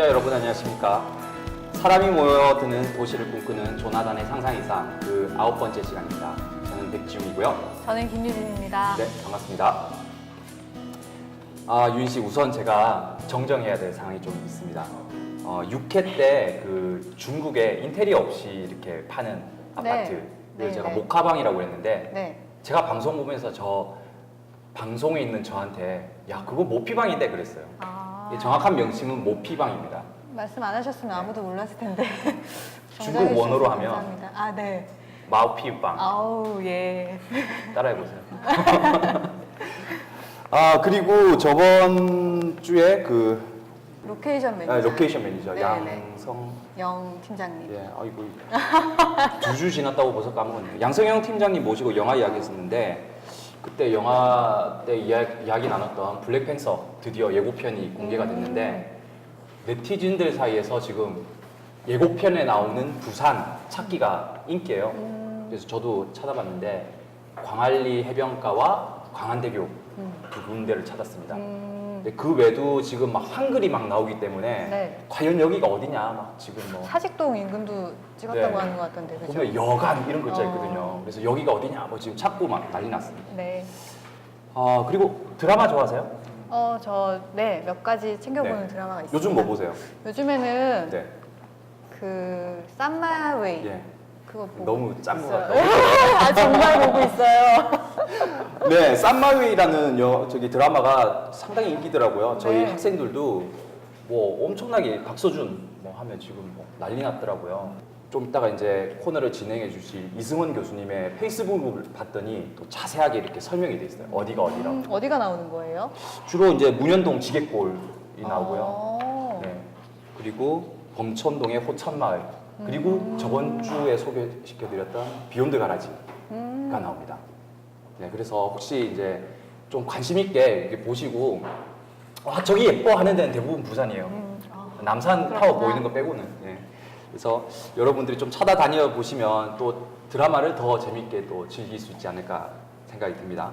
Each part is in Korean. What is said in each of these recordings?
시청자 여러분 안녕하십니까. 사람이 모여드는 도시를 꿈꾸는 조나단의 상상 이상 그 9번째 시간입니다. 저는 백지웅이고요. 저는 김유진입니다. 네, 반갑습니다. 윤씨, 우선 제가 정정해야 될 사항이 좀 있습니다. 6회 때 그 중국에 인테리어 없이 이렇게 파는 아파트를 제가 모카방이라고 했는데 제가 방송 보면서 저 방송에 있는 저한테 야 그거 모피방인데 그랬어요. 정확한 명칭은 모피방입니다. 말씀 안 하셨으면 아무도 몰랐을 텐데. 중국 원어로 하면 감사합니다. 마오피방. 아우 예. 따라해보세요. 그리고 저번 주에 그 로케이션 매니저. 로케이션 매니저 네네. 양성 팀장님. 예, 아이고 2주 지났다고 벌써 까먹었네요. 양성영 팀장님 모시고 영화 이야기했었는데 그때 영화 때 이야기 나눴던 블랙팬서 드디어 예고편이 공개가 됐는데 네티즌들 사이에서 지금 예고편에 나오는 부산 찾기가 인기예요. 그래서 저도 찾아봤는데 광안리 해변가와 광안대교 두 군데를 찾았습니다. 근데 그 외에도 지금 막 한글이 막 나오기 때문에 과연 여기가 어디냐 막 지금 뭐 사직동 인근도 찍었다고 하는 것 같던데 그죠? 보면 여관 이런 글자 있거든요. 그래서 여기가 어디냐 뭐 지금 찾고 막 난리 났습니다. 네. 그리고 드라마 좋아하세요? 저 몇 가지 챙겨보는 드라마가 있어요. 요즘 뭐 보세요? 요즘에는 네. 그 쌈마웨이 예. 그거 보고 너무 짠 것 있어요. 같아요. 정말 보고 있어요. 네, 쌈마웨이라는 저기 드라마가 상당히 인기더라고요. 저희 네. 학생들도 뭐 엄청나게 박서준 뭐 하면 지금 뭐 난리 났더라고요. 좀 이따가 이제 코너를 진행해 주실 이승원 교수님의 페이스북을 봤더니 또 자세하게 이렇게 설명이 돼 있어요. 어디가 어디라고. 어디가 나오는 거예요? 주로 이제 문현동 지게골이 나오고요. 네. 그리고 범천동의 호천마을. 그리고 저번 주에 소개시켜드렸던 비욘드 가라지가 나옵니다. 네, 그래서 혹시 이제 좀 관심 있게 이렇게 보시고 저기 예뻐 하는 데는 대부분 부산이에요. 남산 타워 보이는 거 빼고는. 네. 그래서 여러분들이 좀 찾아다녀 보시면 또 드라마를 더 재밌게 또 즐길 수 있지 않을까 생각이 듭니다.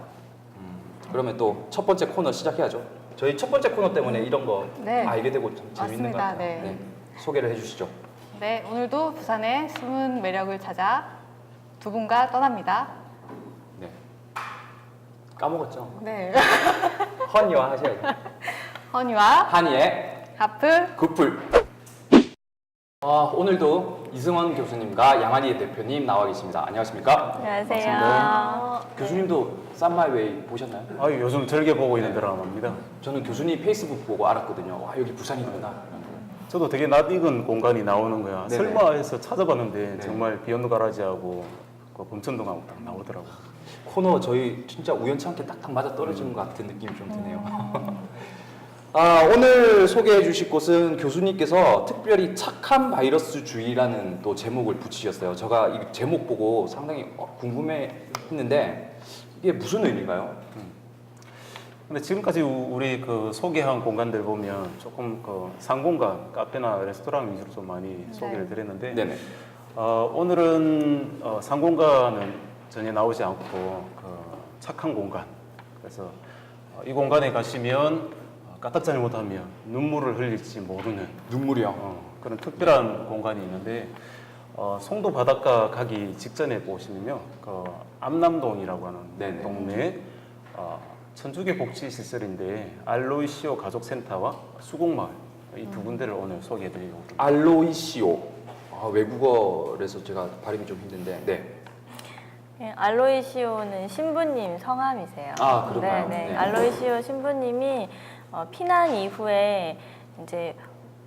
그러면 또 첫 번째 코너 시작해야죠. 저희 첫 번째 코너 때문에 이런 거 알게 되고 좀 재밌는 것 같아요. 네. 소개를 해주시죠. 네, 오늘도 부산의 숨은 매력을 찾아 두 분과 떠납니다. 네. 까먹었죠? 네. 허니와 하셔야죠. 허니와 한이의 하프 굿풀. 오늘도 이승원 교수님과 양한희 대표님 나와 계십니다. 안녕하십니까? 안녕하세요. 교수님도 쌈마이웨이 보셨나요? 요즘 즐겨 보고 있는 드라마입니다. 저는 교수님 페이스북 보고 알았거든요. 와, 여기 부산이구나. 저도 되게 낯익은 공간이 나오는 거야. 네네. 설마 해서 찾아봤는데 네. 정말 비욘드 가라지하고 그 범천동하고 딱 나오더라고요. 코너 저희 진짜 우연찮게 딱딱 맞아 떨어지는 것 같은 느낌이 좀 드네요. 오늘 소개해 주실 곳은 교수님께서 특별히 착한 바이러스주의라는 또 제목을 붙이셨어요. 제가 이 제목 보고 상당히 궁금해 했는데 이게 무슨 의미인가요? 근데 지금까지 우리 그 소개한 공간들 보면 조금 그 상공간, 카페나 레스토랑 위주로 좀 많이 소개를 드렸는데 네네. 오늘은 상공간은 전혀 나오지 않고 그 착한 공간. 그래서 이 공간에 가시면 까딱 잘못하면 눈물을 흘릴지 모르는 눈물이요. 그런 특별한 공간이 있는데 송도 바닷가 가기 직전에 보시면요, 그 암남동이라고 하는 네네. 동네 천주교 복지시설인데 알로이시오 가족센터와 수곡마을 이 두 군데를 오늘 소개해드리려고 합니다. 알로이시오. 외국어라서 제가 발음이 좀 힘든데. 네. 네, 알로이시오는 신부님 성함이세요. 그런가요? 네. 알로이시오 신부님이 피난 이후에 이제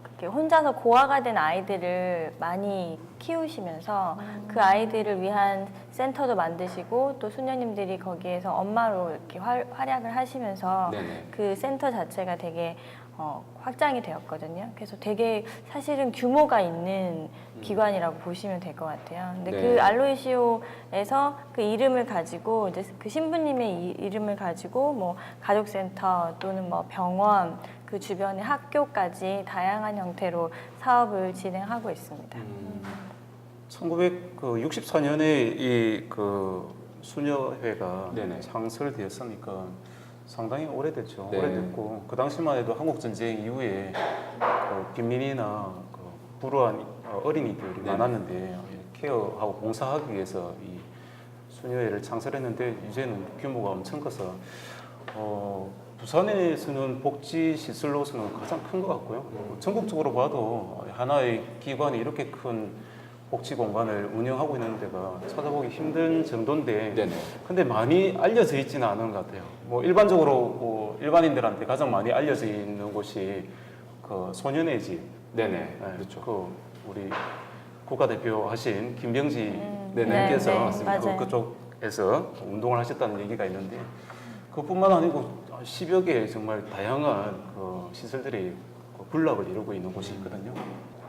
그렇게 혼자서 고아가 된 아이들을 많이 키우시면서 그 아이들을 위한 센터도 만드시고 또 수녀님들이 거기에서 엄마로 이렇게 활약을 하시면서 네네. 그 센터 자체가 되게 확장이 되었거든요. 그래서 되게 사실은 규모가 있는 기관이라고 보시면 될 것 같아요. 근데 네. 그 알로이시오에서 그 이름을 가지고 이제 그 신부님의 이름을 가지고 뭐 가족센터 또는 뭐 병원 그 주변의 학교까지 다양한 형태로 사업을 진행하고 있습니다. 1964년에 이 그 수녀회가 네네. 창설되었으니까 상당히 오래됐죠. 네. 오래됐고 그 당시만 해도 한국 전쟁 이후에 그 빈민이나 그 불우한 어린이들이 네. 많았는데 케어하고 봉사하기 위해서 이 수녀회를 창설했는데 이제는 규모가 엄청 커서 부산에서는 복지 시설로서는 가장 큰 것 같고요. 전국적으로 봐도 하나의 기관이 이렇게 큰 복지 공간을 운영하고 있는 데가 찾아보기 힘든 정도인데, 네네. 근데 많이 알려져 있지는 않은 것 같아요. 뭐 일반적으로 뭐 일반인들한테 가장 많이 알려져 있는 곳이 그 소년의 집, 네네. 네, 그렇죠. 그 우리 국가대표 하신 김병지 네네. 님께서 네, 맞아요. 그쪽에서 운동을 하셨다는 얘기가 있는데, 그뿐만 아니고 10여 개의 정말 다양한 그 시설들이 그 군락을 이루고 있는 곳이 있거든요.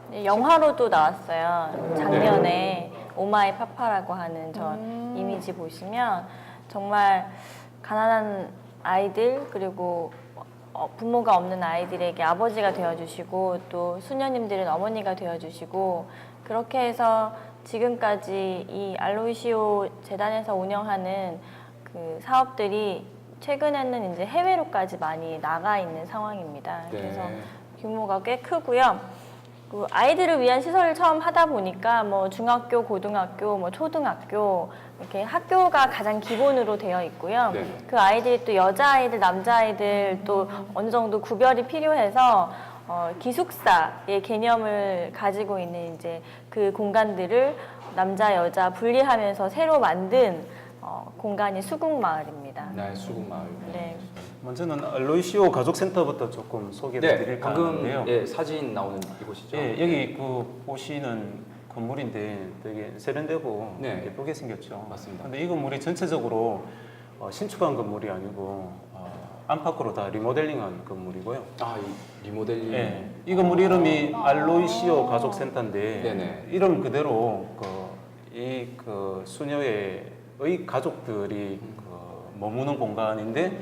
네, 영화로도 나왔어요. 작년에 오마이 파파라고 하는 저 이미지 보시면 정말 가난한 아이들 그리고 부모가 없는 아이들에게 아버지가 되어주시고 또 수녀님들은 어머니가 되어주시고 그렇게 해서 지금까지 이 알로이시오 재단에서 운영하는 그 사업들이 최근에는 이제 해외로까지 많이 나가 있는 상황입니다. 네. 그래서 규모가 꽤 크고요. 그 아이들을 위한 시설을 처음 하다 보니까 뭐 중학교, 고등학교, 뭐 초등학교 이렇게 학교가 가장 기본으로 되어 있고요. 네. 그 아이들이 또 여자아이들, 남자아이들 또 어느 정도 구별이 필요해서 기숙사의 개념을 가지고 있는 이제 그 공간들을 남자, 여자 분리하면서 새로 만든 공간이 수국마을입니다. 네, 수국마을. 네. 먼저는 알로이시오 가족센터부터 조금 소개를 네, 드릴까 방금 하는데요. 예, 사진 나오는 이곳이죠. 예, 여기 그 보시는 건물인데 되게 세련되고 네. 예쁘게 생겼죠. 맞습니다. 근데 이 건물이 전체적으로 신축한 건물이 아니고 안팎으로 다 리모델링한 건물이고요. 아, 이 리모델링. 예, 이 건물 이름이 알로이시오 가족센터인데 네네. 이름 그대로 그 수녀의 가족들이 머무는 공간인데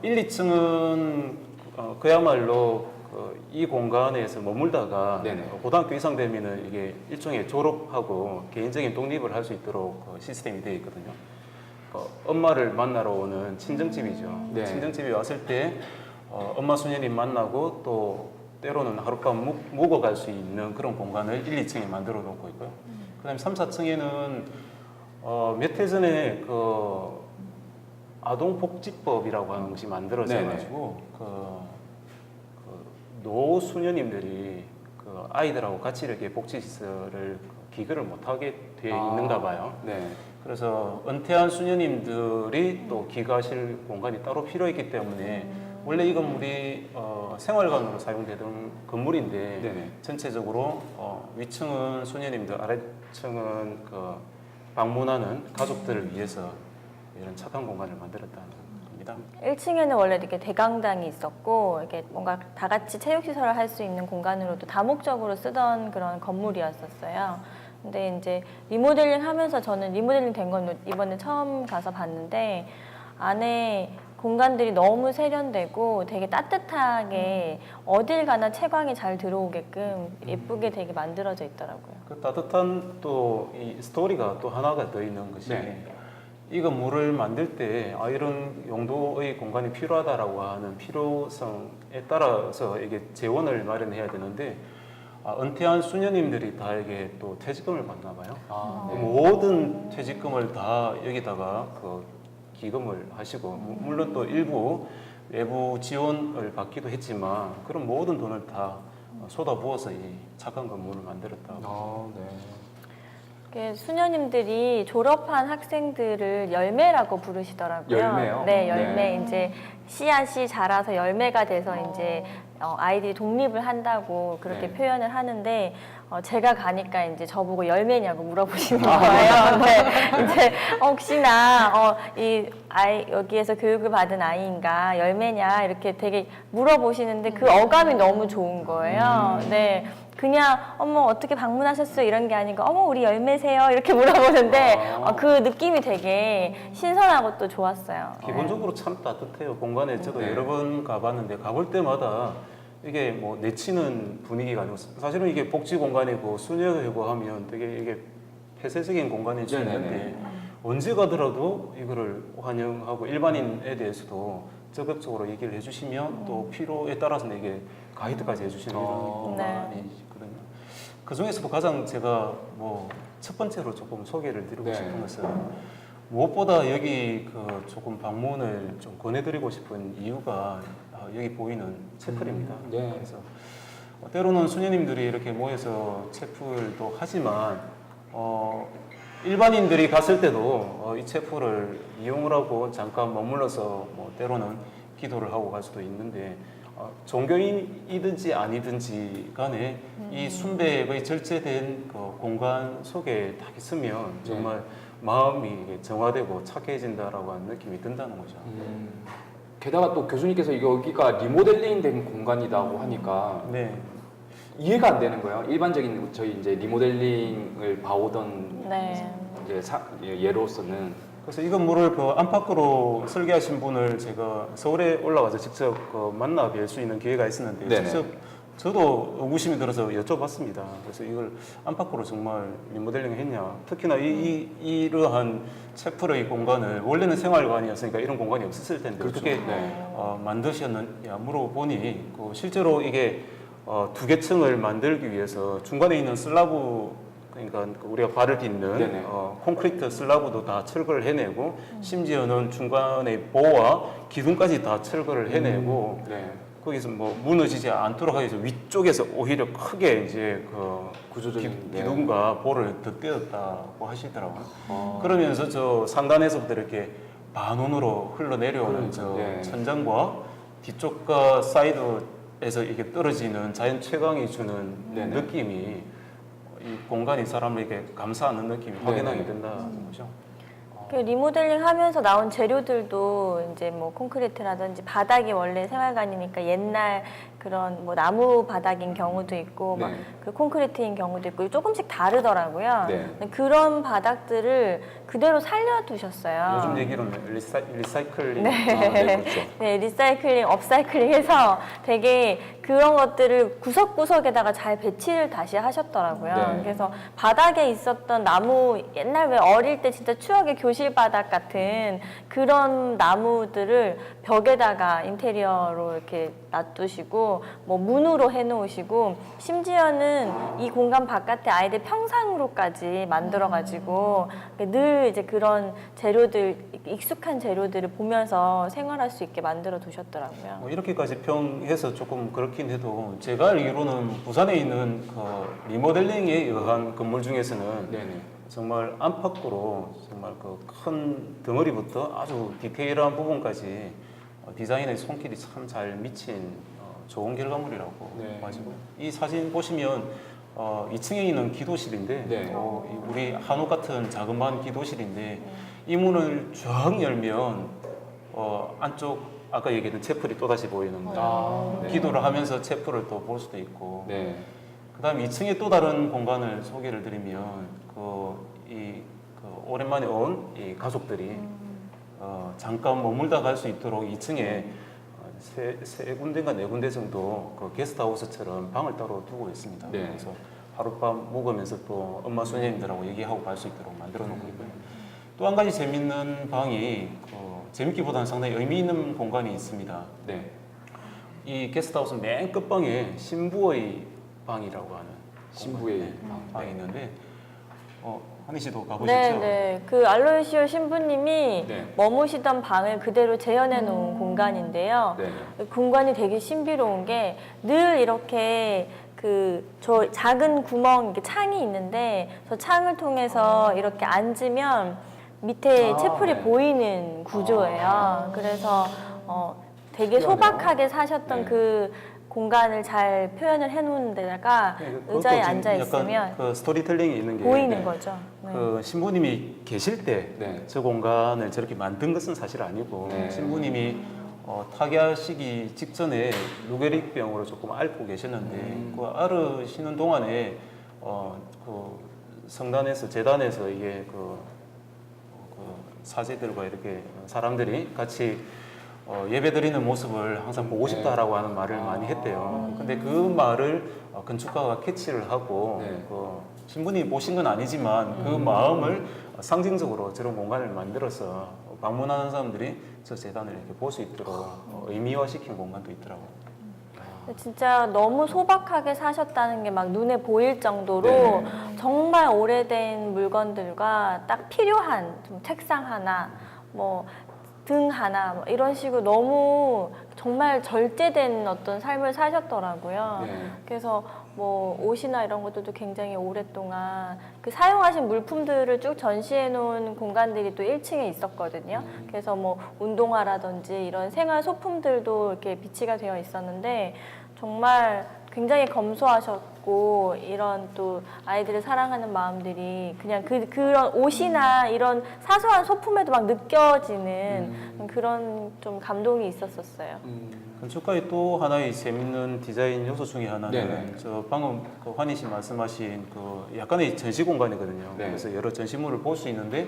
1, 2층은 그야말로 이 공간에서 머물다가 네네. 고등학교 이상 되면은 이게 일종의 졸업하고 개인적인 독립을 할 수 있도록 시스템이 되어 있거든요. 엄마를 만나러 오는 친정집이죠. 네. 친정집에 왔을 때 엄마 수녀님 만나고 또 때로는 하룻밤 묵어갈 수 있는 그런 공간을 1, 2층에 만들어 놓고 있고요. 그다음에 3, 4층에는 몇 해 전에 아동복지법이라고 하는 것이 만들어져가지고 노수녀님들이 아이들하고 같이 이렇게 복지시설을 기거를 못하게 되어 있는가 봐요. 네. 그래서 은퇴한 수녀님들이 또 기거하실 공간이 따로 필요했기 때문에 원래 이 건물이 생활관으로 사용되던 건물인데 네네. 전체적으로 위층은 수녀님들, 아래층은 방문하는 가족들을 위해서 이런 착한 공간을 만들었다는 겁니다. 1층에는 원래 이렇게 대강당이 있었고 이렇게 뭔가 다 같이 체육 시설을 할 수 있는 공간으로도 다목적으로 쓰던 그런 건물이었었어요. 근데 이제 리모델링 하면서 저는 리모델링 된 건 이번에 처음 가서 봤는데 안에 공간들이 너무 세련되고 되게 따뜻하게 어딜 가나 채광이 잘 들어오게끔 예쁘게 되게 만들어져 있더라고요. 그 따뜻한 또 이 스토리가 또 하나가 더 있는 것이 네. 이 건물을 만들 때 이런 용도의 공간이 필요하다라고 하는 필요성에 따라서 이게 재원을 마련해야 되는데 은퇴한 수녀님들이 다 이게 또 퇴직금을 받나 봐요. 아, 네. 모든 퇴직금을 다 여기다가 기금을 하시고 물론 또 일부 외부 지원을 받기도 했지만 그런 모든 돈을 다 쏟아부어서 이 착한 건물을 만들었다고. 아, 네. 수녀님들이 졸업한 학생들을 열매라고 부르시더라고요. 열매요? 네, 열매. 네. 이제 씨앗이 자라서 열매가 돼서 이제 아이들이 독립을 한다고 그렇게 네. 표현을 하는데 제가 가니까 이제 저보고 열매냐고 물어보시는 거예요. 네, 이제 혹시나 이 아이 여기에서 교육을 받은 아이인가 열매냐 이렇게 되게 물어보시는데 그 어감이 너무 좋은 거예요. 네. 그냥 어머 어떻게 방문하셨어요 이런 게 아니고 어머 우리 열매세요 이렇게 물어보는데 그 느낌이 되게 신선하고 또 좋았어요. 기본적으로 참 따뜻해요. 공간에 저도 네. 여러 번 가봤는데 가볼 때마다 이게 뭐 내치는 분위기가 아니고 사실은 이게 복지 공간이고 수녀회고 하면 되게 이게 폐쇄적인 공간일 수 네네네. 있는데 언제 가더라도 이거를 환영하고 일반인에 대해서도 적극적으로 얘기를 해주시면 또 필요에 따라서는 이게 가이드까지 해주시는 이런 공간이 있거든요. 그 중에서도 가장 제가 뭐 첫 번째로 조금 소개를 드리고 네. 싶은 것은 무엇보다 여기 그 조금 방문을 좀 권해드리고 싶은 이유가 여기 보이는 채플입니다. 네. 그래서 때로는 수녀님들이 이렇게 모여서 채플도 하지만 일반인들이 갔을 때도 이 채플을 이용을 하고 잠깐 머물러서 뭐 때로는 기도를 하고 갈 수도 있는데 종교인이든지 아니든지 간에 이 순백의 절제된 그 공간 속에 딱 있으면 정말 마음이 이게 정화되고 착해진다라고 하는 느낌이 든다는 거죠. 게다가 또 교수님께서 여기가 리모델링 된 공간이라고 하니까 네. 이해가 안 되는 거예요. 일반적인 저희 이제 리모델링을 봐오던 네. 이제 예로서는 그래서 이 건물을 그 안팎으로 설계하신 분을 제가 서울에 올라가서 직접 만나 뵐 수 있는 기회가 있었는데 네네. 직접 저도 의구심이 들어서 여쭤봤습니다. 그래서 이걸 안팎으로 정말 리모델링 했냐. 특히나 이러한 채플의 공간을 원래는 생활관이었으니까 이런 공간이 없었을 텐데 그렇죠. 어떻게 네. 만드셨느냐 물어보니 실제로 이게 두 개 층을 만들기 위해서 중간에 있는 슬라브 그러니까 우리가 발을 딛는 네네. 콘크리트 슬라브도 다 철거를 해내고 심지어는 중간에 보와 기둥까지 다 철거를 해내고 네. 거기서 뭐 무너지지 않도록 하기 위해서 위쪽에서 오히려 크게 이제 그 구조적인 기둥과 볼을 덧대었다고 하시더라고요. 어. 그러면서 저 상단에서부터 이렇게 반원으로 흘러내려오는 저 네. 천장과 뒤쪽과 사이드에서 이렇게 떨어지는 자연 채광이 주는 네네. 느낌이 이 공간이 사람에게 감사하는 느낌이 확연하게 네네. 된다는 거죠. 그 리모델링 하면서 나온 재료들도 이제 뭐 콘크리트라든지 바닥이 원래 생활관이니까 옛날 그런 뭐 나무 바닥인 경우도 있고 네. 막 그 콘크리트인 경우도 있고 조금씩 다르더라고요. 네. 근데 그런 바닥들을 그대로 살려두셨어요. 요즘 얘기로는 리사이클링. 네. 네, 그렇죠. 네, 리사이클링, 업사이클링해서 되게 그런 것들을 구석구석에다가 잘 배치를 다시 하셨더라고요. 네. 그래서 바닥에 있었던 나무, 옛날 왜 어릴 때 진짜 추억의 교실 바닥 같은 그런 나무들을 벽에다가 인테리어로 이렇게 놔두시고 뭐 문으로 해놓으시고 심지어는 이 공간 바깥에 아이들 평상으로까지 만들어가지고 늘 이제 그런 재료들, 익숙한 재료들을 보면서 생활할 수 있게 만들어 두셨더라고요. 뭐 이렇게까지 평해서 조금 그렇긴 해도 제가 알기로는 부산에 있는 그 리모델링에 의한 건물 중에서는 네네. 정말 안팎으로 정말 그 큰 덩어리부터 아주 디테일한 부분까지 디자인의 손길이 참 잘 미친 좋은 결과물이라고 네. 봐지고 이 사진 보시면 2층에 있는 기도실인데 네. 우리 한옥 같은 자그마한 기도실인데 이 문을 쫙 열면 안쪽 아까 얘기했던 채플이 또다시 보이는 거예요. 아, 네. 기도를 하면서 채플을 또 볼 수도 있고 네. 그다음 2층에 또 다른 공간을 소개를 드리면 오랜만에 온 이 가족들이 잠깐 머물다 갈 수 있도록 2층에 세 군데인가 네 군데 정도 그 게스트하우스처럼 방을 따로 두고 있습니다. 네. 그래서 하룻밤 묵으면서 또 엄마 손님들하고 얘기하고 갈 수 있도록 만들어 놓고 있고요. 또 한 가지 재밌는 방이 재밌기보다는 상당히 의미 있는 공간이 있습니다. 네. 이 게스트하우스 맨 끝방에 신부의 방이라고 하는 신부의 방이 있는데 한희 씨도 가보셨죠? 네, 네. 그 알로이시오 신부님이 네. 머무시던 방을 그대로 재현해 놓은 공간인데요. 네. 공간이 되게 신비로운 게 늘 이렇게 저 작은 구멍, 이렇게 창이 있는데 저 창을 통해서 이렇게 앉으면 밑에 아, 채플이 네. 보이는 구조예요. 그래서 되게 특이하네요. 소박하게 사셨던 네. 그 공간을 잘 표현을 해놓은 데다가 그것도 의자에 지금 앉아 약간 있으면 그 스토리텔링이 있는 게 보이는 네. 거죠. 네. 그 신부님이 계실 때 저 네. 공간을 저렇게 만든 것은 사실 아니고 네. 신부님이 타계하시기 직전에 루게릭병으로 조금 앓고 계셨는데 그 앓으시는 동안에 그 성단에서 재단에서 이게 그 사제들과 이렇게 사람들이 같이 예배드리는 모습을 항상 보고 싶다라고 하는 말을 많이 했대요. 근데 그 말을 건축가가 캐치를 하고 네. 그 신부님이 보신 건 아니지만 그 마음을 상징적으로 저런 공간을 만들어서 방문하는 사람들이 저 재단을 이렇게 볼 수 있도록 의미화시킨 공간도 있더라고요. 진짜 너무 소박하게 사셨다는 게 막 눈에 보일 정도로 네. 정말 오래된 물건들과 딱 필요한 좀 책상 하나, 뭐 등 하나 뭐 이런 식으로 너무 정말 절제된 어떤 삶을 사셨더라고요. 네. 그래서 뭐 옷이나 이런 것들도 굉장히 오랫동안 그 사용하신 물품들을 쭉 전시해 놓은 공간들이 또 1층에 있었거든요. 그래서 뭐 운동화라든지 이런 생활 소품들도 이렇게 비치가 되어 있었는데 정말 굉장히 검소하셨고 이런 또 아이들을 사랑하는 마음들이 그냥 그런 옷이나 이런 사소한 소품에도 막 느껴지는 그런 좀 감동이 있었었어요. 건축가의 또 하나의 재밌는 디자인 요소 중에 하나는 네네. 저 방금 그 환희 씨 말씀하신 그 약간의 전시 공간이거든요. 네. 그래서 여러 전시물을 볼 수 있는데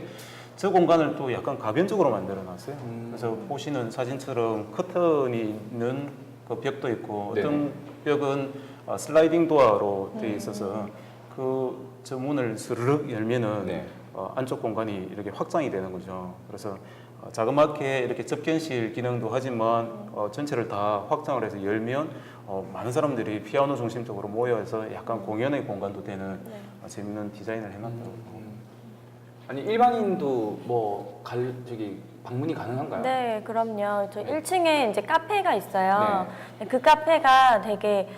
저 공간을 또 약간 가변적으로 만들어 놨어요. 그래서 보시는 사진처럼 커튼이 있는 그 벽도 있고 어떤 벽은 슬라이딩 도어로 되어 있어서 그 저 문을 스르륵 열면은 네. 안쪽 공간이 이렇게 확장이 되는 거죠. 그래서 자그맣게 이렇게 접견실 기능도 하지만 전체를 다 확장을 해서 열면 많은 사람들이 피아노 중심적으로 모여서 약간 공연의 공간도 되는 재밌는 디자인을 해놨더라고요. 아니 일반인도 뭐 저기 방문이 가능한가요? 네, 그럼요. 저 1층에 이제 카페가 있어요. 그 카페가 되게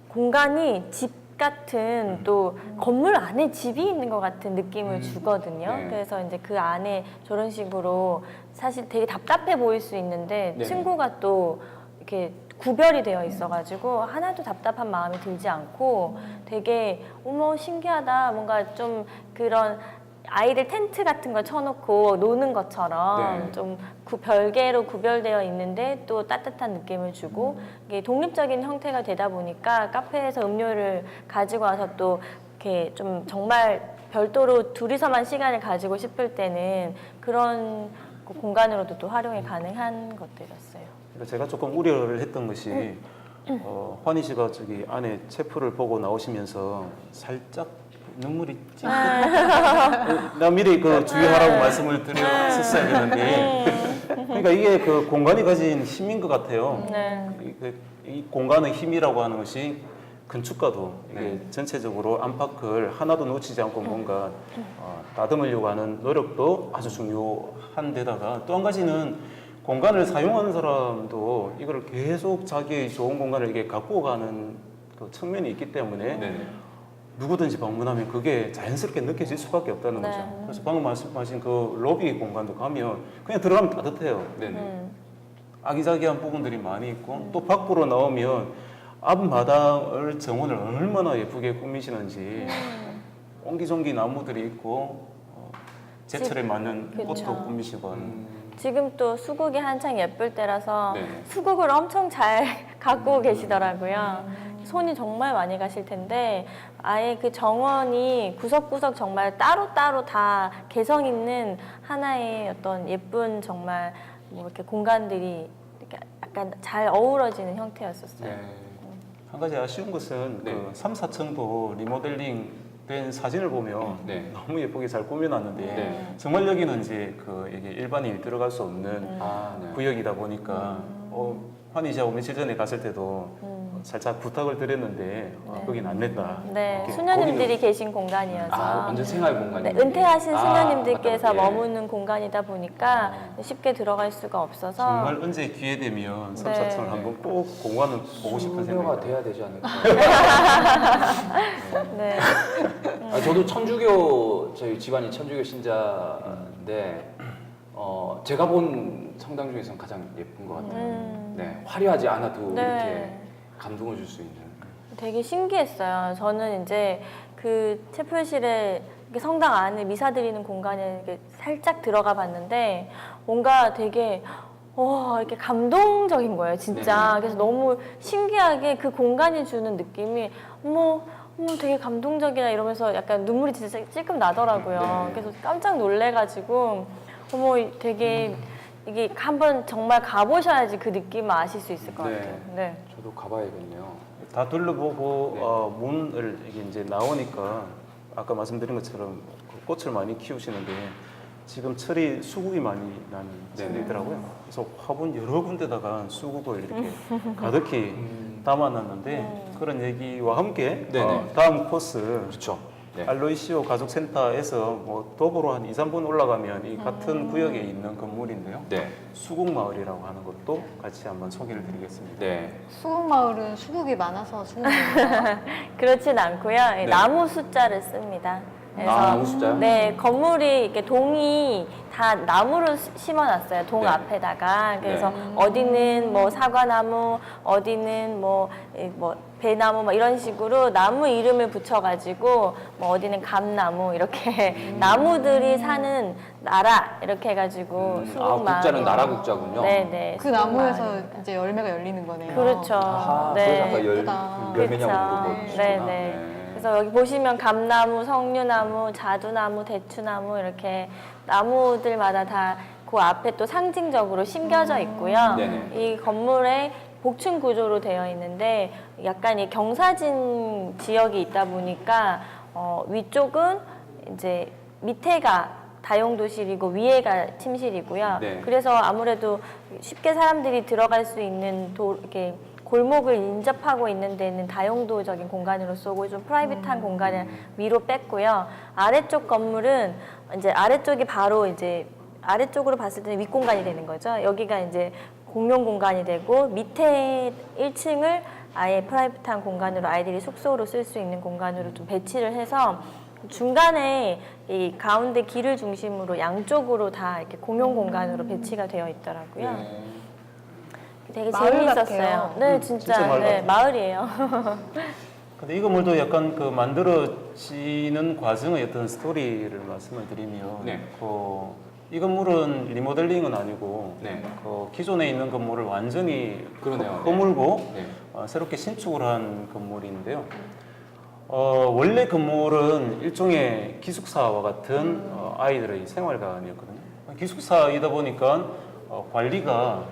공간이 집 같은 또 건물 안에 집이 있는 것 같은 느낌을 주거든요. 네. 그래서 이제 그 안에 저런 식으로 사실 되게 답답해 보일 수 있는데 네. 층고가 또 이렇게 구별이 되어 있어가지고 하나도 답답한 마음이 들지 않고 되게 어머 신기하다 뭔가 좀 그런 아이들 텐트 같은 거 쳐놓고 노는 것처럼 네. 좀 별개로 구별되어 있는데 또 따뜻한 느낌을 주고 이게 독립적인 형태가 되다 보니까 카페에서 음료를 가지고 와서 또 이렇게 좀 정말 별도로 둘이서만 시간을 가지고 싶을 때는 그런 공간으로도 또 활용이 가능한 것들이었어요. 그러니까 제가 조금 우려를 했던 것이 환희 씨가 저기 안에 체프를 보고 나오시면서 살짝 눈물이 찡긋. 나 미리 그 주의하라고 말씀을 드렸었어야 했는데, 그러니까 이게 그 공간이 가진 힘인 것 같아요. 네. 이 공간의 힘이라고 하는 것이 건축가도 이게 네. 전체적으로 안팎을 하나도 놓치지 않고 뭔가 다듬으려고 하는 노력도 아주 중요한 데다가 또 한 가지는 공간을 사용하는 사람도 이걸 계속 자기의 좋은 공간을 이게 갖고 가는 그 측면이 있기 때문에 네네. 누구든지 방문하면 그게 자연스럽게 느껴질 수밖에 없다는 네. 거죠. 그래서 방금 말씀하신 그 로비 공간도 가면 그냥 들어가면 따뜻해요. 네네. 아기자기한 부분들이 많이 있고 또 밖으로 나오면 앞마당을 정원을 얼마나 예쁘게 꾸미시는지 옹기종기 나무들이 있고 제철에 맞는 그쵸. 꽃도 꾸미시고 하는 지금 또 수국이 한창 예쁠 때라서 네. 수국을 엄청 잘 갖고 계시더라고요. 손이 정말 많이 가실 텐데 아예 그 정원이 구석구석 정말 따로따로 다 개성 있는 하나의 어떤 예쁜 정말 뭐 이렇게 공간들이 이렇게 약간 잘 어우러지는 형태였었어요. 네. 한 가지 아쉬운 것은 네. 그 3, 4층도 리모델링 된 사진을 보면 네. 너무 예쁘게 잘 꾸며놨는데 네. 정말 여기는 이제 그 이게 일반인이 들어갈 수 없는 아, 네. 구역이다 보니까 환희 씨하고 며칠 전에 갔을 때도 살짝 부탁을 드렸는데 거긴 안 낸다. 네, 이렇게 수녀님들이 계신 공간이어서 아, 완전 생활 공간이에요. 네, 은퇴하신 아, 수녀님들께서 맞다. 예. 머무는 공간이다 보니까 쉽게 들어갈 수가 없어서 정말 언제 기회 되면 3, 네. 4층을 한번 꼭 공간을 보고 싶은 수료가 생각이 돼야 되지 않을까. 네. 저도 천주교 저희 집안이 천주교 신자인데 제가 본 성당 중에서는 가장 예쁜 것 같아요. 네, 화려하지 않아도 네. 이렇게 감동을 줄 수 있는. 되게 신기했어요. 저는 이제 그 채플실에 이렇게 성당 안에 미사 드리는 공간에 이렇게 살짝 들어가 봤는데 뭔가 되게 이렇게 감동적인 거예요, 진짜. 네. 그래서 너무 신기하게 그 공간이 주는 느낌이 어머 되게 감동적이다 이러면서 약간 눈물이 진짜 찔끔 나더라고요. 네. 그래서 깜짝 놀래가지고 어머 되게 이게 한번 정말 가보셔야지 그 느낌을 아실 수 있을 것 네. 같아요. 네. 저도 가봐야겠네요. 다 둘러보고 네. 문을 이게 이제 나오니까 아까 말씀드린 것처럼 그 꽃을 많이 키우시는데 지금 철이 수국이 많이 나는 집이더라고요. 그래서 화분 여러 군데다가 수국을 이렇게 가득히 담아놨는데 그런 얘기와 함께 네네. 다음 코스 그렇죠. 네. 알로이시오 가족센터에서 뭐 도보로 한 2, 3분 올라가면 이 같은 구역에 있는 건물인데요. 네. 수국마을이라고 하는 것도 같이 한번 소개를 드리겠습니다. 네. 수국마을은 수국이 많아서 수국마을인가요? 그렇진 않고요. 네. 나무 숫자를 씁니다. 나무 숫자요? 네, 건물이 이렇게 동이 다 나무로 심어놨어요. 동 네. 앞에다가. 그래서 네. 어디는 뭐 사과나무, 어디는 뭐 배나무 막 이런 식으로 나무 이름을 붙여가지고 뭐 어디는 감나무 이렇게 나무들이 사는 나라 이렇게 해가지고 아, 수국마을. 국자는 나라 국자군요. 네네. 그 나무에서 이제 열매가 열리는 거네요. 그렇죠. 아하, 네. 그래서 아까 예쁘다. 열매냐고 그쵸. 물어보셨구나. 네네. 그래서 여기 보시면 감나무, 석류나무, 자두나무, 대추나무 이렇게 나무들마다 다 그 앞에 또 상징적으로 심겨져 있고요. 네네. 이 건물에 복층 구조로 되어 있는데 약간 이 경사진 지역이 있다 보니까 위쪽은 이제 밑에가 다용도실이고 위에가 침실이고요. 네. 그래서 아무래도 쉽게 사람들이 들어갈 수 있는 이렇게 골목을 인접하고 있는 데는 다용도적인 공간으로 쓰고 좀 프라이빗한 공간을 위로 뺐고요. 아래쪽 건물은 이제 아래쪽이 바로 이제 아래쪽으로 봤을 때는 윗공간이 되는 거죠. 여기가 이제 공용 공간이 되고 밑에 1층을 아예 프라이빗한 공간으로 아이들이 숙소로 쓸 수 있는 공간으로 좀 배치를 해서 중간에 이 가운데 길을 중심으로 양쪽으로 다 이렇게 공용 공간으로 배치가 되어 있더라고요. 네. 되게 마을 재미있었어요. 같아요. 네, 진짜 진짜 마을 네, 같아요. 마을이에요. 근데 이 건물도 약간 그 만들어지는 과정의 어떤 스토리를 말씀을 드리면 네. 이 건물은 리모델링은 아니고 네. 그 기존에 있는 건물을 완전히 그러네요. 허물고 네. 새롭게 신축을 한 건물인데요. 원래 건물은 일종의 기숙사와 같은 아이들의 생활관이었거든요. 기숙사이다 보니까 관리가